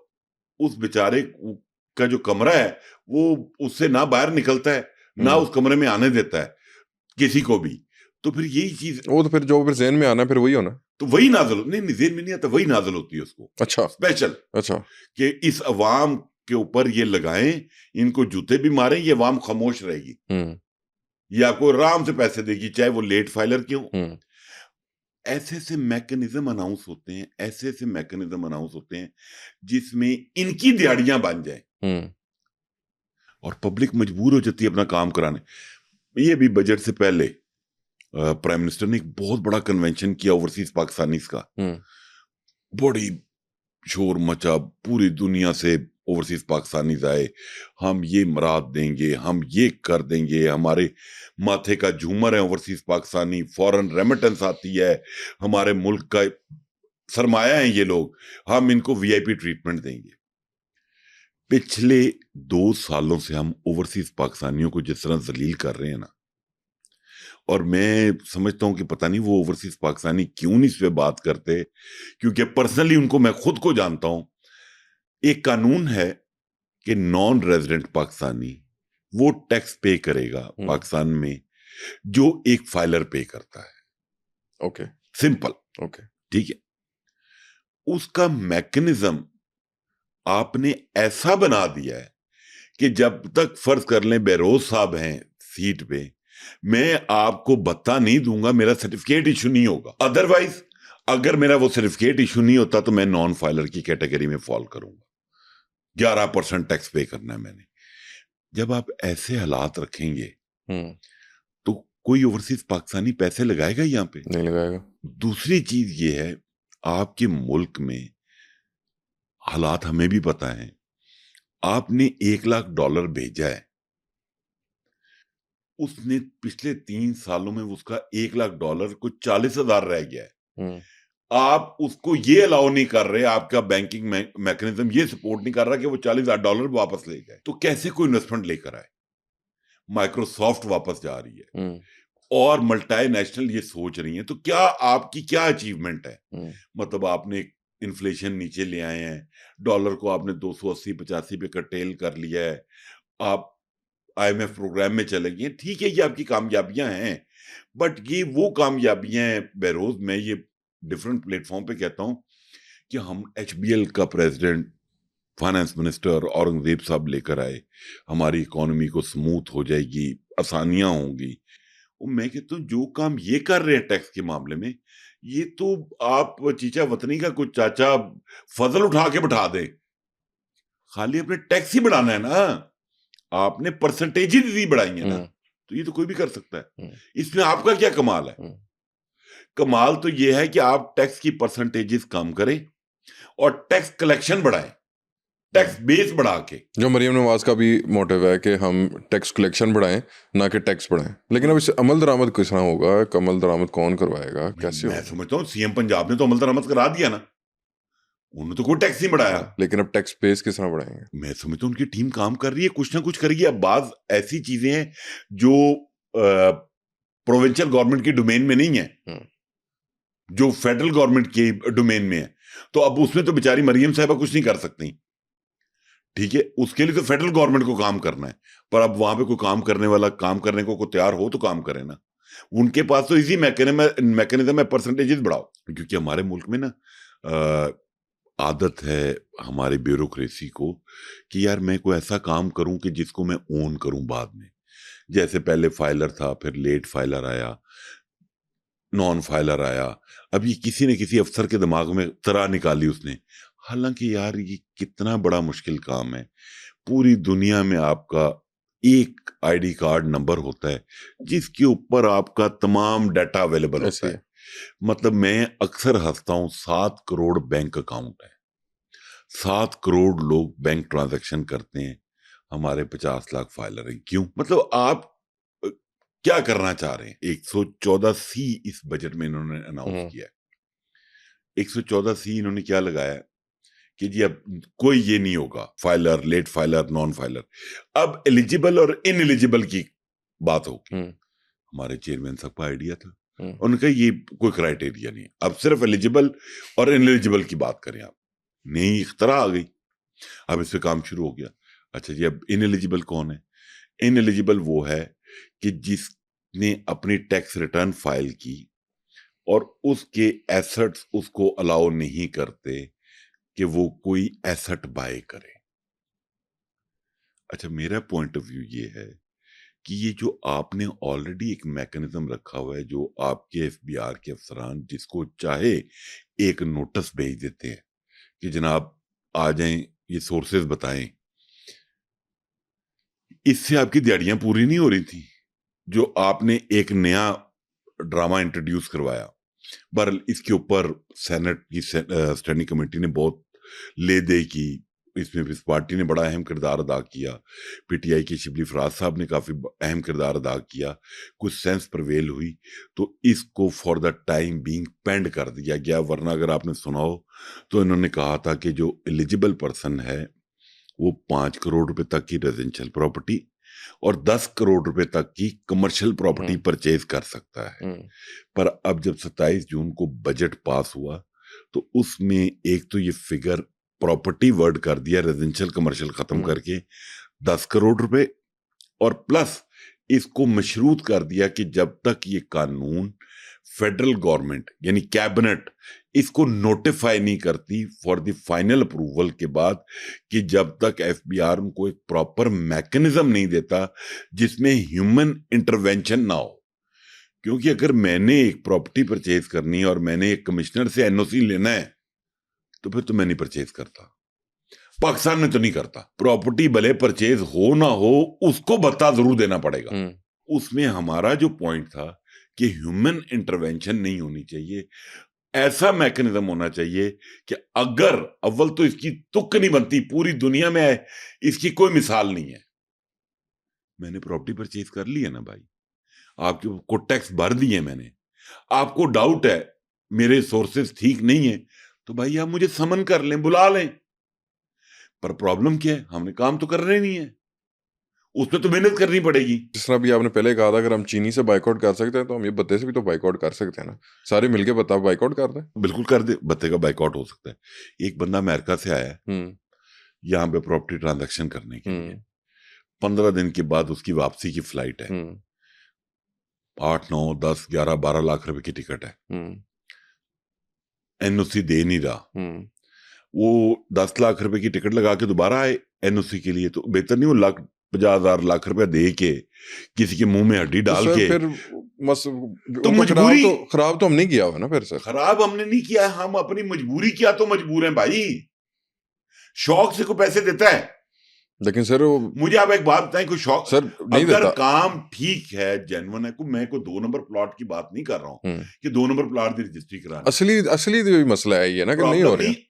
उस बेचारे का जो कमरा है वो उससे ना बाहर निकलता है, ना उस कमरे में आने देता है किसी को भी। तो फिर यही चीज, वो तो फिर जो फिर ज़हन में आना फिर वही होना। तो वही नाजल, नहीं ज़हन में नहीं आता, वही नाजल होती है उसको। अच्छा स्पेशल अच्छा। कि इस अवाम के ऊपर ये लगाएं, इनको जूते भी मारें, ये अवाम खामोश रहेगी, ये आपको आराम से पैसे देगी, चाहे वो लेट फाइलर क्यों। ऐसे ऐसे मैकेनिज्म अनाउंस होते हैं, ऐसे ऐसे मैकेनिज्म अनाउंस होते हैं जिसमें इनकी दिहाड़ियां बन जाए और पब्लिक मजबूर हो जाती है अपना काम कराने। ये भी बजट से पहले प्राइम मिनिस्टर ने एक बहुत बड़ा कन्वेंशन किया ओवरसीज पाकिस्तानीज का, बड़ी शोर मचा, पूरी दुनिया से ओवरसीज पाकिस्तानीज आए, हम ये मराद देंगे, हम ये कर देंगे, हमारे माथे का झूमर है ओवरसीज पाकिस्तानी, फॉरेन रेमिटेंस आती है, हमारे मुल्क का सरमाया है ये लोग, हम इनको वीआईपी ट्रीटमेंट देंगे। पिछले 2 सालों से हम ओवरसीज पाकिस्तानियों को जिस तरह जलील कर रहे हैं ना, और मैं समझता हूं कि पता नहीं वो ओवरसीज पाकिस्तानी क्यों नहीं इस पे बात करते, क्योंकि पर्सनली उनको मैं खुद को जानता हूं। एक कानून है कि नॉन रेजिडेंट पाकिस्तानी वो टैक्स पे करेगा पाकिस्तान में जो एक फाइलर पे करता है। ओके, सिंपल, ओके, ठीक है। उसका मैकेनिज्म आपने ऐसा बना दिया है कि जब तक फर्ज कर लें बेरोज साहब हैं सीट पे, मैं आपको भत्ता नहीं दूंगा, मेरा सर्टिफिकेट इशू नहीं होगा। अदरवाइज अगर मेरा वो सर्टिफिकेट इशू नहीं होता तो मैं नॉन फाइलर की कैटेगरी में फॉल करूंगा, 11% टैक्स पे करना है मैंने। जब आप ऐसे हालात रखेंगे तो कोई ओवरसीज पाकिस्तानी पैसे लगाएगा यहां पे? नहीं लगाएगा। दूसरी चीज ये है, आपके मुल्क में हालात हमें भी पता है, आपने $1 लाख भेजा है, उसने पिछले 3 सालों में उसका $1 लाख को 40,000 रह गया है। आप उसको ये अलाउ नहीं कर रहे, आपका बैंकिंग मैकेनिज्म ये सपोर्ट नहीं कर रहा कि वो $40,000 वापस ले जाए, तो कैसे कोई इन्वेस्टमेंट लेकर आए? माइक्रोसॉफ्ट वापस जा रही है और मल्टीनेशनल ये सोच रही है, तो क्या आपकी क्या अचीवमेंट है? मतलब आपने इन्फ्लेशन नीचे ले आए हैं, डॉलर को आपने 280-85 पे कर्टेल कर लिया है, आप आईएमएफ प्रोग्राम में चले गए, ठीक है, ये आपकी कामयाबियां हैं, बट ये वो कामयाबियां हैं बहरोज, मैं ये डिफरेंट प्लेटफॉर्म पे कहता हूं कि हम एचबीएल का प्रेसिडेंट, फाइनेंस मिनिस्टर औरंगजेब साहब लेकर आए, हमारी इकोनॉमी को स्मूथ हो जाएगी, आसानियां होंगी। मैं कहता हूँ जो काम ये कर रहे हैं टैक्स के मामले में, ये तो आप चीचा वतनी का कुछ चाचा फजल उठा के बैठा दे, खाली अपने टैक्स ही बढ़ाना है ना, आपने परसेंटेजेस ही बढ़ाई है ना, तो ये तो कोई भी कर सकता है। इसमें आपका क्या कमाल है? कमाल तो ये है कि आप टैक्स की परसेंटेजेस कम करें और टैक्स कलेक्शन बढ़ाएं, टैक्स बेस बढ़ा के। जो मरियम नवाज का भी मोटिव है कि हम टैक्स कलेक्शन बढ़ाएं ना कि टैक्स बढ़ाएं, लेकिन अब इससे अमल दरामद किस तरह होगा, अमल दरामद कौन करवाएगा, कैसे होगा? मैं समझता हूँ सीएम पंजाब ने तो अमल दरामद करा दिया ना, उन्होंने तो कोई टैक्स नहीं बढ़ाया, लेकिन अब टैक्स बेस किस तरह बढ़ाएंगे? मैं समझता हूँ उनकी टीम काम कर रही है, कुछ ना कुछ करेगी। अब बात ऐसी चीजें हैं जो प्रोविंशियल गवर्नमेंट की डोमेन में नहीं है, जो फेडरल गवर्नमेंट के डोमेन में है, तो अब उसमें तो बेचारी मरियम साहिबा कुछ नहीं कर सकती, ठीक है, उसके लिए तो फेडरल गवर्नमेंट को काम करना है। पर अब वहां पे कोई काम करने वाला काम करने को तैयार हो तो काम करे ना, उनके पास तो इजी मैकेनिज्म है, परसेंटेजेस बढ़ाओ। क्योंकि हमारे मुल्क में ना आदत है हमारे ब्यूरोक्रेसी को कि यार मैं कोई ऐसा काम करूं कि जिसको मैं ओन करूं बाद में, जैसे पहले फाइलर था, फिर लेट फाइलर आया, नॉन फाइलर आया, अब ये किसी न किसी अफसर के दिमाग में तरह निकाली उसने। हालांकि यार ये कितना बड़ा मुश्किल काम है। पूरी दुनिया में आपका एक आईडी कार्ड नंबर होता है जिसके ऊपर आपका तमाम डाटा अवेलेबल ऐसे होता ही है। मतलब मैं अक्सर हंसता हूँ, 7 करोड़ बैंक अकाउंट है, 7 करोड़ लोग बैंक ट्रांजैक्शन करते हैं, हमारे 50 लाख फाइलर हैं। क्यों? मतलब आप अ, क्या करना चाह रहे हैं? 114C इस बजट में इन्होंने अनाउंस हम्म, किया है। 114C इन्होंने क्या लगाया है कि जी अब कोई ये नहीं होगा, filer, late filer, non filer. अब एलिजिबल और इनएलिजिबल की बात होगी। हम्म, हमारे चेयरमैन साहब का आइडिया था, हम्म, उनका ये कोई क्राइटेरिया नहीं है, अब सिर्फ एलिजिबल और इनएलिजिबल की बात करें आप। नई इख्तरा आ गई, अब इस पे काम शुरू हो गया। अच्छा जी, अब इनएलिजिबल कौन है? इनएलिजिबल वो है कि जिसने अपनी टैक्स रिटर्न फाइल की और उसके एसेट्स उसको अलाउ नहीं करते कि वो कोई एसेट बाय करे। अच्छा, मेरा पॉइंट ऑफ व्यू ये है कि ये जो आपने ऑलरेडी एक मैकेनिज्म रखा हुआ है, जो आपके एफबीआर के अफसरान जिसको चाहे एक नोटिस भेज देते हैं कि जनाब आ जाएं, ये सोर्सेज बताएं, इससे आपकी दिहाड़ियां पूरी नहीं हो रही थी। जो आपने एक नया ड्रामा इंट्रोड्यूस करवाया, पर इसके ऊपर सेनेट की स्टैंडिंग कमेटी ने बहुत ले दे की, इसमें इस पार्टी ने बड़ा अहम किरदार अदा किया, पीटीआई के शिबली फराज साहब ने काफी अहम किरदार अदा किया, कुछ सेंस प्रवेल हुई, तो इसको फॉर द टाइम बीइंग पेंड कर दिया गया। वरना अगर आपने सुना हो तो इन्होंने कहा था कि जो एलिजिबल पर्सन है वो 5 करोड़ रुपए तक की रेजिडेंशियल प्रॉपर्टी और 10 करोड़ रुपए तक की कमर्शियल प्रॉपर्टी हम्म, परचेज कर सकता है। हम्म, पर अब जब 27 जून को बजट पास हुआ तो उसमें एक तो ये फिगर प्रॉपर्टी वर्ड कर दिया, रेजिडेंशियल कमर्शियल खत्म हम्म, करके 10 करोड़ रुपए, और प्लस इसको मशरूत कर दिया कि जब तक ये कानून फेडरल गवर्नमेंट यानी कैबिनेट इसको नोटिफाई नहीं करती फॉर द फाइनल अप्रूवल के बाद, कि जब तक एफबीआर उनको एक प्रॉपर मैकेनिज्म नहीं देता जिसमें ह्यूमन इंटरवेंशन ना हो। क्योंकि अगर मैंने एक प्रॉपर्टी परचेज करनी है और मैंने एक कमिश्नर से एनओसी लेना है तो फिर तो मैं नहीं परचेज करता, पाकिस्तान में तो नहीं करता। प्रॉपर्टी भले परचेज हो ना हो, उसको भत्ता जरूर देना पड़ेगा। हम्म, उसमें हमारा जो पॉइंट था कि ह्यूमन इंटरवेंशन नहीं होनी चाहिए, ऐसा मैकेनिज्म होना चाहिए कि अगर अव्वल तो इसकी तुक नहीं बनती, पूरी दुनिया में इसकी कोई मिसाल नहीं है। मैंने प्रॉपर्टी परचेज कर ली है ना भाई, आपके को टैक्स भर दिए मैंने, आपको डाउट है मेरे सोर्सेस ठीक नहीं है तो भाई आप मुझे समन कर लें, बुला लें। पर प्रॉब्लम क्या है, हमने काम तो कर रहे नहीं है, उसमें तो मेहनत करनी पड़ेगी। जिस तरह भी आपने पहले कहा था अगर हम चीनी से बाइकआउट कर सकते हैं तो हम ये बत्ते से भी तो बाइकआउट कर सकते हैं ना, सारे मिलके बता बाइकआउट कर दें। बिल्कुल कर दे, बत्ते का बाइकआउट हो सकता है। एक बंदा अमेरिका से आया है हम्म, यहाँ पे प्रॉपर्टी ट्रांजैक्शन करने के लिए, हम्म, 15 दिन के बाद उसकी वापसी की फ्लाइट है, हम्म, 8, 9, 10, 11, 12 लाख रुपए की टिकट है, हम्म, एनओसी दे नहीं रहा। हम्म। वो 10 लाख रुपए की टिकट लगा के दोबारा आए एनओसी के लिए, तो बेहतर नहीं वो 50,000 लाख रुपया दे के किसी के मुंह में हड्डी तो डाल सर के। फिर तो उनको मजबूरी, खराब तो हम नहीं किया हुआ ना फिर सर। खराब हमने नहीं किया है, हम अपनी मजबूरी किया तो मजबूर हैं भाई। शौक से कोई पैसे देता है? लेकिन सर मुझे आप एक बात बताएं, कोई शौक, सर नहीं अगर देता। काम ठीक है, जेन्युइन है, मैं कोई 2 नंबर प्लॉट की बात नहीं कर रहा हूं हम्म, कि 2 नंबर प्लॉट की रजिस्ट्री करानी। असली असली तो मसला है ये ना कि नहीं हो प्रॉब्लम रहा। नहीं,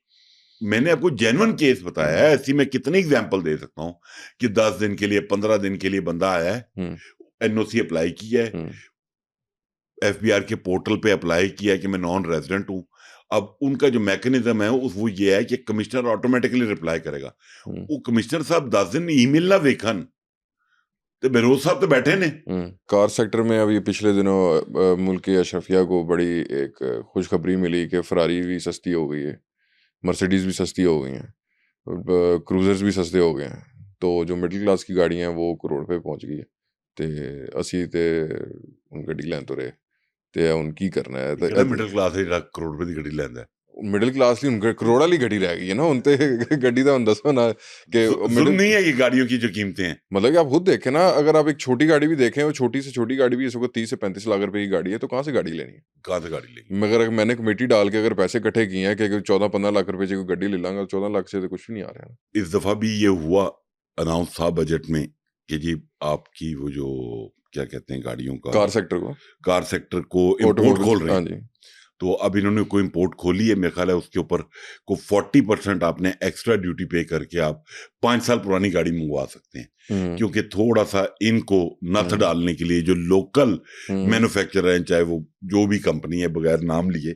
मैंने आपको जेन्युइन केस बताया है। ऐसी मैं कितने एग्जांपल दे सकता हूं कि 10 दिन के लिए, 15 दिन के लिए बंदा आया है, हम्म, एनओसी अप्लाई किया है, हम्म, एफबीआर के पोर्टल पे अप्लाई किया है कि मैं नॉन रेजिडेंट हूं। अब उनका जो मैकेनिज्म है वो ये है कि कमिश्नर ऑटोमेटिकली रिप्लाई करेगा। हम्म, वो कमिश्नर साहब 10 दिन ईमेल ना वेखन तो बेरोज साहब तो बैठे ने। कार सेक्टर में अभी पिछले दिनों मुल्क अशरफिया को बड़ी एक खुशखबरी मिली कि फरारी भी सस्ती हो गई है, मर्सिडीज भी सस्ती हो गई हैं, क्रूजर्स भी सस्ते हो गए हैं। तो जो मिडिल क्लास की गाड़ियां हैं वो करोड़ पे पहुंच गई है। ते असी ते उन गड्डी लैन तो रहे ते उन की करना है ਕਿਹੜਾ ਮਿਡਲ ਕਲਾਸ ਹੈ ਜਿਹੜਾ ਕਰੋੜ ਰੁਪਏ ਦੀ ਗੱਡੀ ਲੈਂਦਾ ਹੈ? मिडिल क्लास ली उनके करोड़ा ली गड्डी रह गई है ना उनते गड्डी का दसो ना कि जुल्म नहीं है ये गाड़ियों की जो कीमतें हैं। मतलब कि आप खुद देखें ना, अगर आप एक छोटी गाड़ी भी देखें, वो छोटी से छोटी गाड़ी भी इस वक्त 30 से 35 लाख रुपए की गाड़ी है, तो कहाँ से गाड़ी लेनी है? कहाँ से गाड़ी लेगी? मगर मैंने कमेटी डाल के अगर पैसे इकट्ठे किए हैं कि 14-15 लाख रुपए की कोई गाड़ी ले लांगा, 14 लाख से तो कुछ भी नहीं आ रहा है। इस दफा भी ये हुआ, अनाउंस था बजट में कि जी आपकी वो जो क्या कहते हैं गाड़ियों का, कार सेक्टर को इम्पोर्ट खोल रहे हाँ हैं। जी। तो अब इन्होंने कोई इम्पोर्ट खोली है, मेरे ख्याल है उसके ऊपर को 40% आपने एक्स्ट्रा ड्यूटी पे करके आप 5 साल पुरानी गाड़ी मंगवा सकते हैं, क्योंकि थोड़ा सा इनको नथ डालने के लिए जो लोकल मैन्युफैक्चरर हैं, चाहे वो जो भी कंपनी है बगैर नाम लिए,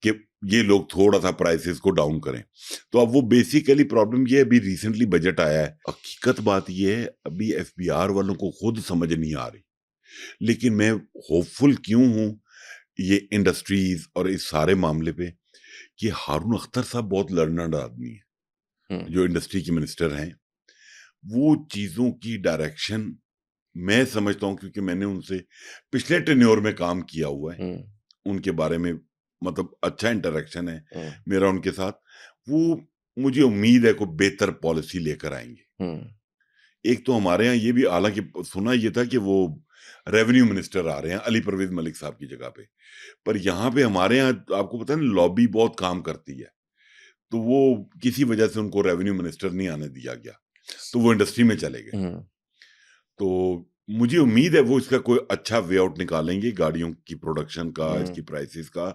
कि ये लोग थोड़ा सा प्राइसेस को डाउन करें। तो अब वो बेसिकली प्रॉब्लम ये, अभी रिसेंटली बजट आया है, हकीकत बात ये है अभी एफबीआर वालों को खुद समझ नहीं आ रही, लेकिन मैं होपफुल क्यों हूं ये इंडस्ट्रीज और इस सारे मामले पे, कि हारून अख्तर साहब बहुत लर्नर्ड आदमी है, जो इंडस्ट्री के मिनिस्टर हैं। वो चीजों की डायरेक्शन मैं समझता हूं, क्योंकि मैंने उनसे पिछले टेन्योर में काम किया हुआ है, उनके बारे में मतलब अच्छा इंटरेक्शन है मेरा उनके साथ। वो मुझे उम्मीद है कोई बेहतर पॉलिसी लेकर आएंगे। एक तो हमारे यहाँ ये भी, हालांकि सुना ये था कि वो रेवेन्यू मिनिस्टर आ रहे हैं अली परवेज मलिक साहब की जगह पे, पर यहाँ पे हमारे यहाँ आपको पता है ना लॉबी बहुत काम करती है, तो वो किसी वजह से उनको रेवेन्यू मिनिस्टर नहीं आने दिया गया, तो वो इंडस्ट्री में चले गए। तो मुझे उम्मीद है वो इसका कोई अच्छा वे आउट निकालेंगे, गाड़ियों की प्रोडक्शन का, इसकी प्राइसेस का,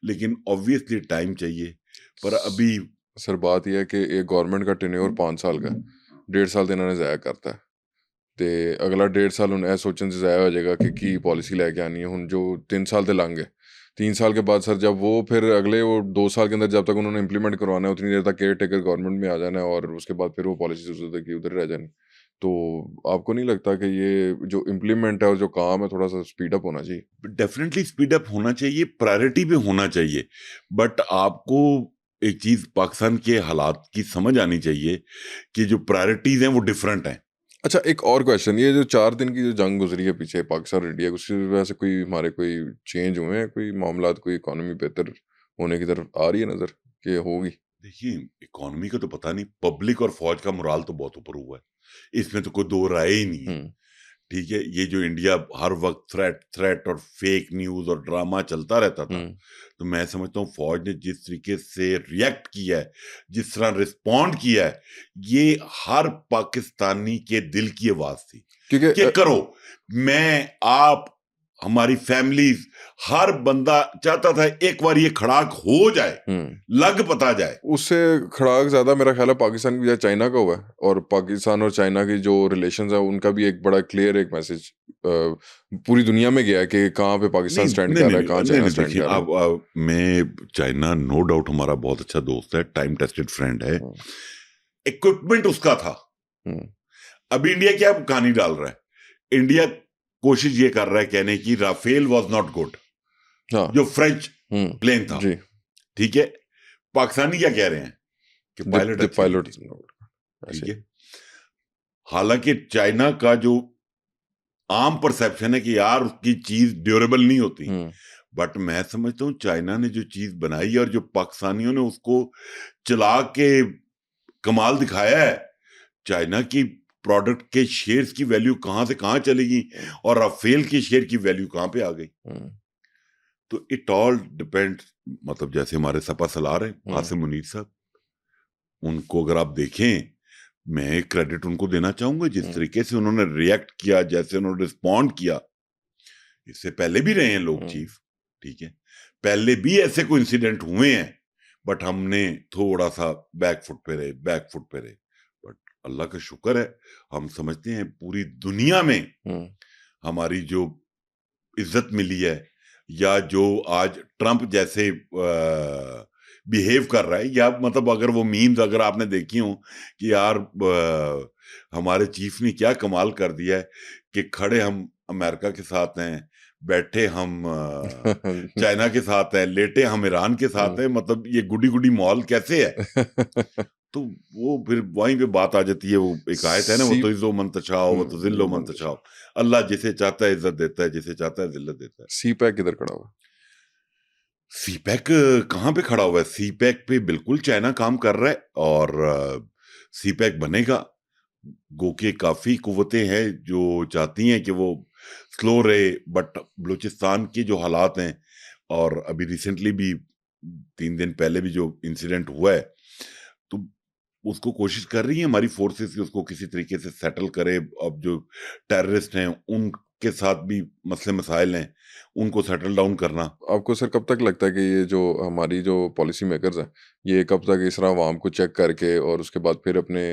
लेकिन ऑब्वियसली टाइम चाहिए। पर अभी सर बात यह है कि एक गवर्नमेंट का टेन्योर 5 साल का, 1.5 साल तो इन्होंने ज़ाया करता है, तो अगला 1.5 साल उन्हें सोचने से ज़ाया हो जाएगा कि की पॉलिसी लेके आनी है। हुन जो 3 साल ते लांगे, 3 साल के बाद सर जब वो फिर अगले वो 2 साल के अंदर जब तक उन्होंने इम्प्लीमेंट करवाना है, उतनी देर तक केयर टेकर गवर्नमेंट में आ जाना है, और उसके बाद फिर वो पॉलिसी उधर की उधर रह जानी। तो आपको नहीं लगता कि ये जो इम्प्लीमेंट है और जो काम है थोड़ा सा स्पीड अप होना चाहिए? डेफिनेटली स्पीड अप होना चाहिए, प्रायोरिटी पे होना चाहिए, बट आपको एक चीज पाकिस्तान के हालात की समझ आनी चाहिए कि जो प्रायोरिटीज हैं वो डिफरेंट हैं। अच्छा, एक और क्वेश्चन, ये जो 4 दिन की जो जंग गुजरी है पीछे पाकिस्तान इंडिया, उसकी वजह से कोई हमारे कोई चेंज हुए हैं, कोई मामलात, कोई इकोनॉमी बेहतर होने की तरफ आ रही है नजर कि होगी? देखिए इकोनॉमी का तो पता नहीं, पब्लिक और फौज का मोराल तो बहुत ऊपर हुआ है, इसमें तो कोई दो राय ही नहीं है। ठीक है, ये जो इंडिया हर वक्त थ्रेट और फेक न्यूज और ड्रामा चलता रहता था, तो मैं समझता हूँ फौज ने जिस तरीके से रिएक्ट किया है, जिस तरह रिस्पॉन्ड किया है, ये हर पाकिस्तानी के दिल की आवाज थी कि करो। मैं, आप, हमारी फैमिलीज, हर बंदा चाहता था एक बार ये खड़ाक हो जाए, लग पता जाए। उससे खड़ाक ज्यादा मेरा ख्याल है पाकिस्तान की वजह चाइना का हुआ है, और पाकिस्तान और चाइना की जो रिलेशंस है उनका भी एक बड़ा क्लियर एक मैसेज पूरी दुनिया में गया है कि कहाँ पे पाकिस्तान स्टैंड कर रहा है, कहाँ चाइना स्टैंड कर रहा है। मैं, चाइना नो डाउट हमारा बहुत अच्छा दोस्त है, टाइम टेस्टेड फ्रेंड है, इक्विपमेंट उसका था। अभी इंडिया क्या कहानी डाल रहा है, इंडिया कोशिश ये कर रहा है कहने की राफेल वाज नॉट गुड, जो फ्रेंच प्लेन था, ठीक है, पाकिस्तानी क्या कह रहे हैं कि पायलट ठीक है। हालांकि चाइना का जो आम परसेप्शन है कि यार उसकी चीज ड्यूरेबल नहीं होती, बट मैं समझता हूँ चाइना ने जो चीज बनाई और जो पाकिस्तानियों ने उसको चला के कमाल दिखाया है, चाइना की प्रोडक्ट के शेयर्स की वैल्यू कहां से कहां चलेगी और राफेल के शेयर की वैल्यू कहां पे आ गई। तो इट ऑल डिपेंड, मतलब जैसे हमारे सपा सलार है आसिम मुनीर साहब, उनको अगर आप देखें, मैं क्रेडिट उनको देना चाहूंगा, जिस तरीके से उन्होंने रिएक्ट किया, जैसे उन्होंने रिस्पॉन्ड किया। इससे पहले भी रहे हैं लोग चीफ, ठीक है, पहले भी ऐसे कोई इंसिडेंट हुए हैं, बट हमने थोड़ा सा बैक फुट पे रहे। बट अल्लाह का शुक्र है, हम समझते हैं पूरी दुनिया में हमारी जो इज्जत मिली है, या जो आज ट्रंप जैसे बिहेव कर रहा है, या मतलब अगर वो मीम्स अगर आपने देखी हो कि यार हमारे चीफ ने क्या कमाल कर दिया है कि खड़े हम अमेरिका के साथ हैं, बैठे हम चाइना के साथ हैं, लेटे हम ईरान के साथ हैं, मतलब ये गुडी गुडी मॉल कैसे है। तो वो फिर वहीं पे बात आ जाती है, वो एक आयत है ना, वो तो इज्जो मन तशाओ वो तो जिल्लो मन तशाओ, अल्लाह जिसे चाहता है इज्जत देता है, जिसे चाहता है जिल्लत देता है। सी पैक किधर खड़ा हुआ? सीपैक कहाँ पे खड़ा हुआ है? सीपैक पे बिल्कुल चाइना काम कर रहा है और सीपैक बनेगा। गो के काफी कुव्वतें हैं जो चाहती हैं कि वो स्लो रहे, बट बलूचिस्तान के जो हालात हैं और अभी रिसेंटली भी 3 दिन पहले भी जो इंसिडेंट हुआ है, तो उसको कोशिश कर रही है हमारी फोर्सेस कि उसको किसी तरीके से सेटल करे। अब जो टेररिस्ट हैं उनके साथ भी मसले मसाइल हैं, उनको सेटल डाउन करना। आपको सर कब तक लगता है कि ये जो हमारी जो पॉलिसी मेकर्स हैं, ये कब तक इस तरह अवाम को चेक करके और उसके बाद फिर अपने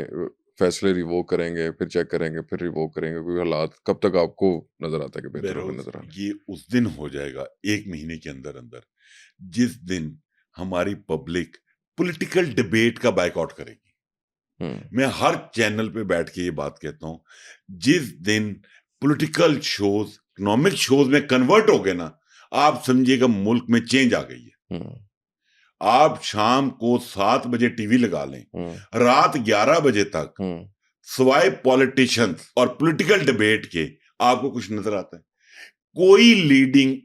फैसले रिवोक करेंगे, फिर चेक करेंगे, फिर रिवोक करेंगे? कोई हालात कब तक आपको नज़र आता है कि बेहतर होगा बेरोज नज़र आना? ये उस दिन हो जाएगा 1 महीने के अंदर अंदर, जिस दिन हमारी पब्लिक पॉलिटिकल डिबेट का बायकॉट करेगी। हुँ, मैं हर चैनल पे बैठ के ये बात कहता हूँ, जिस दिन पॉलिटिकल शोज इकोनॉमिक शोज में कन्वर्ट हो गए ना, आप समझिएगा मुल्क में चेंज आ गई है। हुँ, आप शाम को 7 बजे टीवी लगा लें, हुँ, रात 11 बजे तक हुँ, सिवाय पॉलिटिशियंस और पॉलिटिकल डिबेट के आपको कुछ नजर आता है? कोई लीडिंग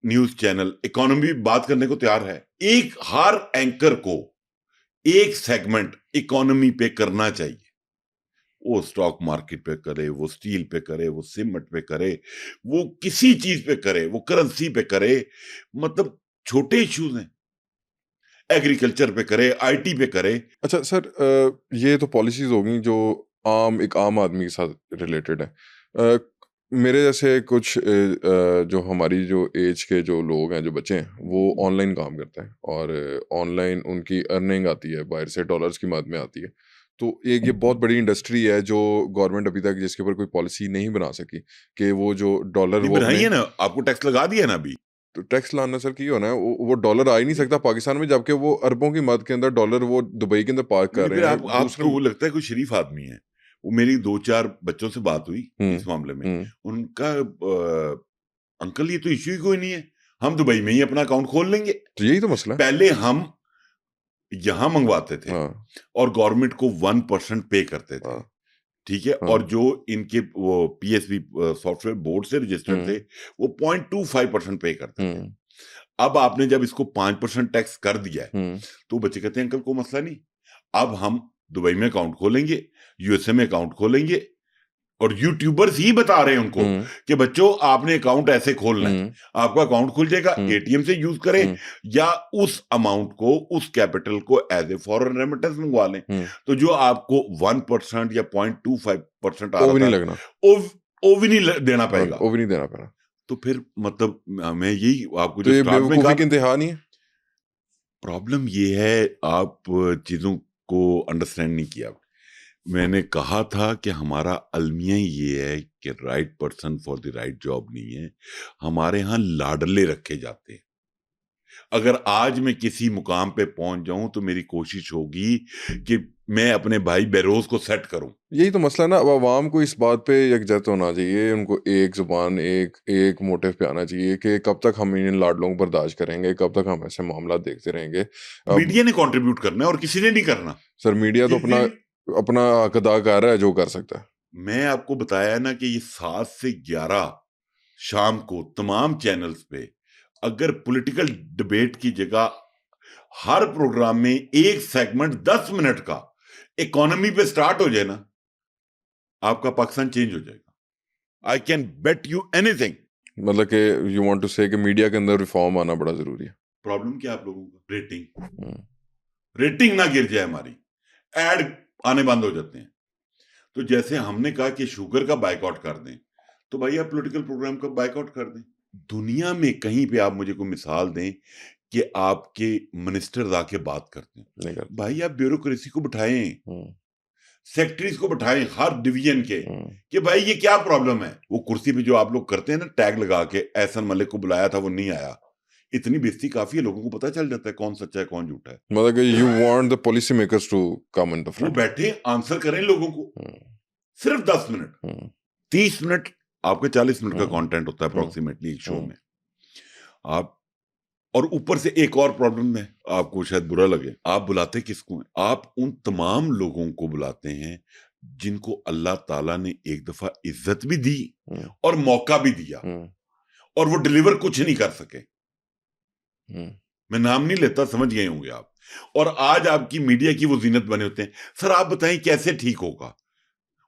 न्यूज चैनल इकोनॉमी बात करने को तैयार है? एक हर एंकर को एक सेगमेंट इकोनॉमी पे करना चाहिए। वो स्टॉक मार्केट पे करे, वो स्टील पे करे, वो सीमेंट पे करे, वो किसी चीज पे करे, वो करेंसी पे करे, मतलब छोटे इश्यूज हैं। एग्रीकल्चर पे करे, आईटी पे करे। अच्छा सर, ये तो पॉलिसीज़ हो गई जो एक आम आदमी के साथ रिलेटेड है। अ, मेरे जैसे कुछ जो हमारी जो एज के जो लोग हैं, जो बच्चे हैं, वो ऑनलाइन काम करते हैं और ऑनलाइन उनकी अर्निंग आती है, बाहर से डॉलर्स की मद में आती है। तो एक ये बहुत बड़ी इंडस्ट्री है जो गवर्नमेंट अभी तक जिसके ऊपर कोई पॉलिसी नहीं बना सकी कि वो जो डॉलर नहीं वो बनाई अपने है ना, आपको टैक्स लगा दिया ना अभी। तो टैक्स लाना सर की होना है, वो डॉलर आ ही नहीं सकता पाकिस्तान में, जबकि वो अरबों की मद के अंदर डॉलर वो दुबई के अंदर पार्क कर नहीं, रहे फिर हैं आपको दूसरे। वो लगता है कोई शरीफ आदमी है। वो मेरी 2-4 बच्चों से बात हुई हुँ, इस मामले में। हुँ। उनका अंकल ये तो इश्यू ही कोई नहीं है। हम दुबई में ही अपना अकाउंट खोल लेंगे। तो यही तो मसला है। पहले हम यहाँ मंगवाते थे हाँ, और गवर्नमेंट को 1% पे करते थे। हाँ, ठीक है? हाँ। और जो इनके वो पीएसबी सॉफ्टवेयर बोर्ड से रजिस्टर्ड थे, हुँ, वो 0.25% पे करते थे। हुँ, अब आपने जब इसको 5% टैक्स कर दिया है, हुँ, तो बच्चे कहते हैं अंकल कोई मसला नहीं। अब हम दुबई में अकाउंट खोलेंगे, यूएसए में अकाउंट खोलेंगे, और यूट्यूबर्स ही बता रहे हैं उनको हुँ, कि बच्चों आपने अकाउंट ऐसे खोलना है। हुँ, आपका अकाउंट खुल जाएगा, हुँ, एटीएम से यूज करें हुँ, या उस अमाउंट को, उस कैपिटल को एज ए फॉरेन रेमिटेंस मंगवा लें। हुँ। तो जो आपको 1% या 0.25% आ वो रहा भी नहीं था, लगना। वो वो भी नहीं देना हाँ, पड़ेगा। वो भी नहीं देना पड़ा। तो फिर मतलब मैं यही आपको तो जो ये स्टार्ट में बेवकूफ़ी कहा की ना, इंतहा नहीं है? प्रॉब्लम ये है आप चीजों को अंडरस्टैंड नहीं किया। मैंने कहा था कि हमारा अलमिया ये है कि right person for the right job नहीं है। हमारे यहाँ लाडले रखे जाते हैं। अगर आज मैं किसी मुकाम पे पहुंच जाऊं तो मेरी कोशिश होगी कि मैं अपने भाई बेरोज को सेट करूं। यही तो मसला है ना, अब अवाम को इस बात पे यकजहत होना चाहिए, उनको एक ज़ुबान, एक मोटिव पे आना चाहिए कि कब तक हम इन लाडलों को बर्दाश्त करेंगे, कब तक हम ऐसे मामला देखते रहेंगे। अब मीडिया ने कंट्रीब्यूट करना है और किसी ने नहीं करना। सर मीडिया तो जिस अपना दिन अपना हक अदा कर रहा है जो कर सकता है। मैं आपको बताया ना कि ये 7 से 11 शाम को तमाम चैनल्स पे अगर पॉलिटिकल डिबेट की जगह हर प्रोग्राम में एक सेगमेंट 10 मिनट का इकोनॉमी पे स्टार्ट हो जाए ना, आपका पाकिस्तान चेंज हो जाएगा। I can bet you anything. मतलब कि यू वांट टू से कि मीडिया के अंदर रिफॉर्म आना बड़ा ज़रूरी है। प्रॉब्लम क्या है आप लोगों का? रेटिंग। हुँ, रेटिंग ना गिर जाए हमारी, एड आने बंद हो जाते हैं। तो जैसे हमने कहा कि शुगर का बायकॉट कर दें, तो भाई आप पॉलिटिकल प्रोग्राम का बायकॉट कर दें। दुनिया में कहीं पे आप मुझे कोई मिसाल दें कि आपके मिनिस्टर आके बात करते हैं। नहीं करता। भाई आप ब्यूरोक्रेसी को बिठाएं, हुँ, सेक्रेटरीज को बिठाएं हर डिवीजन के, हुँ। कि भाई ये क्या प्रॉब्लम है। वो कुर्सी पे जो आप लोग करते हैं ना टैग लगा के, एहसन मलिक को बुलाया था वो नहीं आया, इतनी बेइज्जती काफी है, लोगों को पता चल जाता है कौन सच्चा है कौन झूठा है। मतलब कि you want the policy makers to come in the वो फ्रंट। बैठे आंसर करें लोगों को, हुँ, सिर्फ 10 मिनट, हुँ, 30 मिनट, आपका 40 मिनट का हुँ, कंटेंट होता है हुँ, अप्रोक्सीमेटली एक शो हुँ, में। आप और ऊपर से एक और प्रॉब्लम है, आपको शायद बुरा लगे, आप बुलाते किसको हैं? आप उन तमाम लोगों को बुलाते हैं जिनको अल्लाह ताला ने एक दफा इज्जत भी दी हुँ, और मौका भी दिया, हुँ, और वो डिलीवर कुछ नहीं कर सके। हुँ। मैं नाम नहीं लेता, समझ गए होंगे आप। और आज आपकी मीडिया की वो जीनत बने होते हैं। सर आप बताएं कैसे ठीक होगा?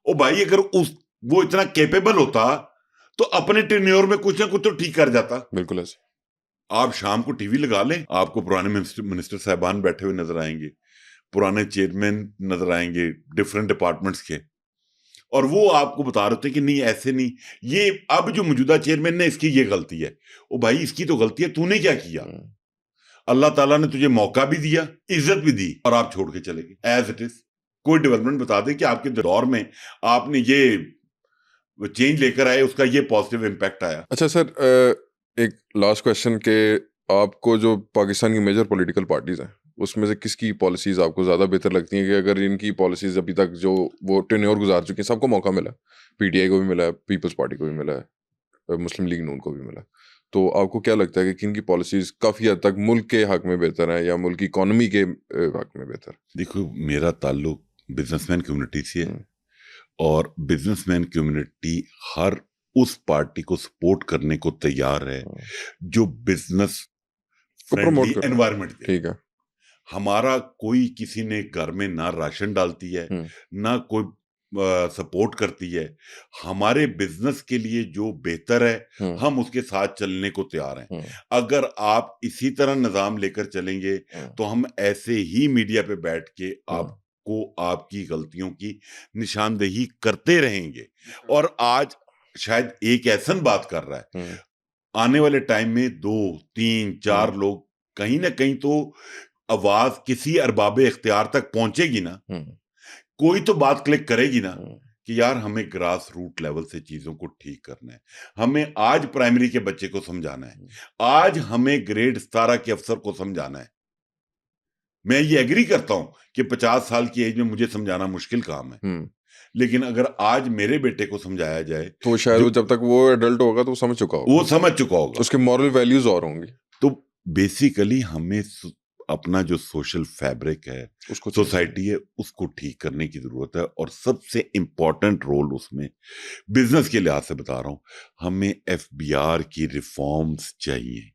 ओ भाई, अगर वो इतना कैपेबल होता तो अपने टेन्योर में कुछ ना कुछ तो ठीक कर जाता। बिल्कुल ऐसे। आप शाम को टीवी लगा लें, आपको पुराने मिनिस्टर साहबान बैठे हुए नजर आएंगे, पुराने चेयरमैन नजर आएंगे डिफरेंट डिपार्टमेंट्स के, और वो आपको बता रहे थे कि नहीं ऐसे नहीं, ये अब जो मौजूदा चेयरमैन ने इसकी ये गलती है। ओ भाई, इसकी तो गलती है, तूने क्या किया? अल्लाह ताला ने तुझे मौका भी दिया, इज्जत भी दी, और आप छोड़ के चले गए एज इट इज। कोई डेवलपमेंट बता दे कि आपके दौर में आपने ये चेंज लेकर आए, उसका ये पॉजिटिव इम्पैक्ट आया। अच्छा सर, एक लास्ट क्वेश्चन के, आपको जो पाकिस्तान की मेजर पॉलिटिकल पार्टीज हैं उसमें से किसकी पॉलिसीज आपको ज़्यादा बेहतर लगती हैं कि अगर इनकी पॉलिसीज अभी तक जो वो टेन्योर गुजार चुकी हैं, सबको मौका मिला, पीटीआई को भी मिला है, पीपल्स पार्टी को भी मिला है, मुस्लिम लीग नून को भी मिला है, तो आपको क्या लगता है कि किन की पॉलिसीज काफ़ी हद तक मुल्क के हक में बेहतर है या मुल्क की इकॉनमी के हक में बेहतर? देखो, मेरा ताल्लुक बिजनेसमैन कम्युनिटी से है, और बिजनेसमैन कम्युनिटी हर उस पार्टी को सपोर्ट करने को तैयार है जो बिजनेस फ्रेंडली एनवायरनमेंट दे। ठीक है। हमारा कोई किसी ने घर में ना राशन डालती है, ना कोई सपोर्ट करती है। हमारे बिजनेस के लिए जो बेहतर है हम उसके साथ चलने को तैयार हैं। अगर आप इसी तरह निजाम लेकर चलेंगे तो हम ऐसे ही मीडिया पे बैठ के आपको आपकी गलतियों की निशानदेही करते रहेंगे। और आज शायद एक ऐसा बात कर रहा है, आने वाले टाइम में 2, 3, 4 लोग कहीं ना कहीं तो आवाज किसी अरबाबे इख्तियार तक पहुंचेगी ना, कोई तो बात क्लिक करेगी ना कि यार हमें ग्रास रूट लेवल से चीजों को ठीक करना है। हमें आज प्राइमरी के बच्चे को समझाना है, आज हमें ग्रेड 17 के अफसर को समझाना है। मैं ये एग्री करता हूं कि 50 साल की एज में मुझे समझाना मुश्किल काम है, लेकिन अगर आज मेरे बेटे को समझाया जाए तो शायद वो जब तक वो एडल्ट होगा तो वो समझ चुका होगा, वो समझ चुका होगा, उसके मॉरल वैल्यूज और होंगी। तो बेसिकली हमें अपना जो सोशल फैब्रिक है, उसको सोसाइटी है, उसको ठीक करने की जरूरत है। और सबसे इंपॉर्टेंट रोल उसमें बिजनेस के लिहाज से बता रहा हूं, हमें एफबीआर की रिफॉर्म्स चाहिए,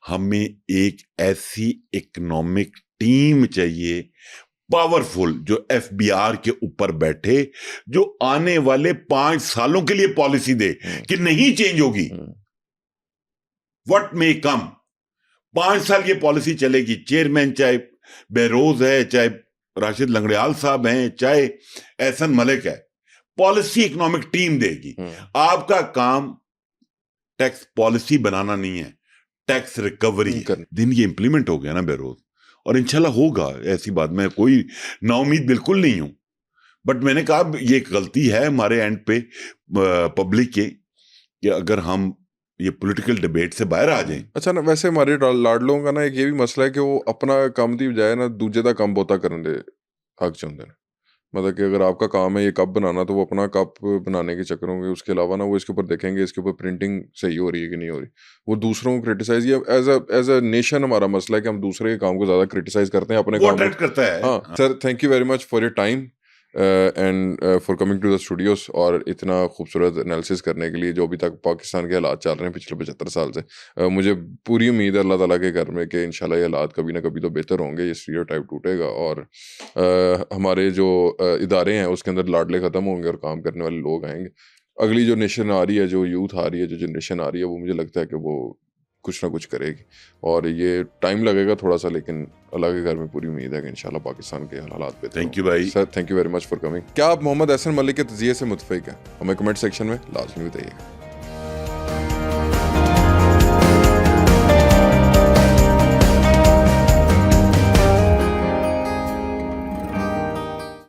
हमें एक ऐसी इकोनॉमिक टीम चाहिए पावरफुल जो एफबीआर के ऊपर बैठे, जो आने वाले 5 सालों के लिए पॉलिसी दे कि नहीं चेंज होगी, व्हाट मे कम। 5 साल ये पॉलिसी चलेगी। चेयरमैन चाहे बहरोज है, चाहे राशिद लंगड़ियाल साहब हैं, चाहे एहसन मलिक है, पॉलिसी इकोनॉमिक टीम देगी। आपका काम टैक्स पॉलिसी बनाना नहीं है, टैक्स रिकवरी। दिन ये इंप्लीमेंट हो गया ना बहरोज, और इंशाल्लाह होगा, ऐसी बात में कोई नाउमीद बिल्कुल नहीं हूं, बट मैंने कहा ये गलती है हमारे एंड पे पब्लिक के कि अगर हम ये पॉलिटिकल डिबेट से बाहर आ जाएं। अच्छा ना, वैसे हमारे लाडलों का ना एक ये भी मसला है कि वो अपना काम दी बजाय ना दूजे दा काम बहुता करन दे हक चाहते हैं। मतलब कि अगर आपका काम है ये कप बनाना, तो वो अपना कप बनाने के चक्कर होंगे, उसके अलावा ना वो इसके ऊपर देखेंगे इसके ऊपर प्रिंटिंग सही हो रही है कि नहीं हो रही। वो दूसरों को क्रिटिसाइज, या एज अ नेशन हमारा मसला है कि हम दूसरे के काम को ज़्यादा क्रिटिसाइज करते हैं, अपने काम अट्रैक्ट करता है। हाँ sir, thank you very much for your time and for coming to the studios, और इतना खूबसूरत एनालिसिस करने के लिए जो अभी तक पाकिस्तान के हालात चल रहे हैं पिछले 75 साल से। मुझे पूरी उम्मीद है अल्लाह ताला के घर में कि इंशाल्लाह ये हालात कभी ना कभी तो बेहतर होंगे, ये स्टीरियोटाइप टूटेगा, और हमारे जो इदारे हैं उसके अंदर लाडले ख़त्म होंगे और काम करने वाले लोग आएंगे। अगली जो नेशन आ रही है, जो यूथ आ रही है, जो जनरेशन आ रही है, वो मुझे लगता है कि वो कुछ ना कुछ करेगी, और ये टाइम लगेगा थोड़ा सा, लेकिन अल्लाह के घर में पूरी उम्मीद है कि इंशाल्लाह पाकिस्तान के हालात पे। थैंक यू भाई sir, thank you very much for coming. क्या आप मोहम्मद एहसन मलिक के तज़किये से मुतफ़िक हैं? हमें कमेंट सेक्शन में लाजमी बताइएगा।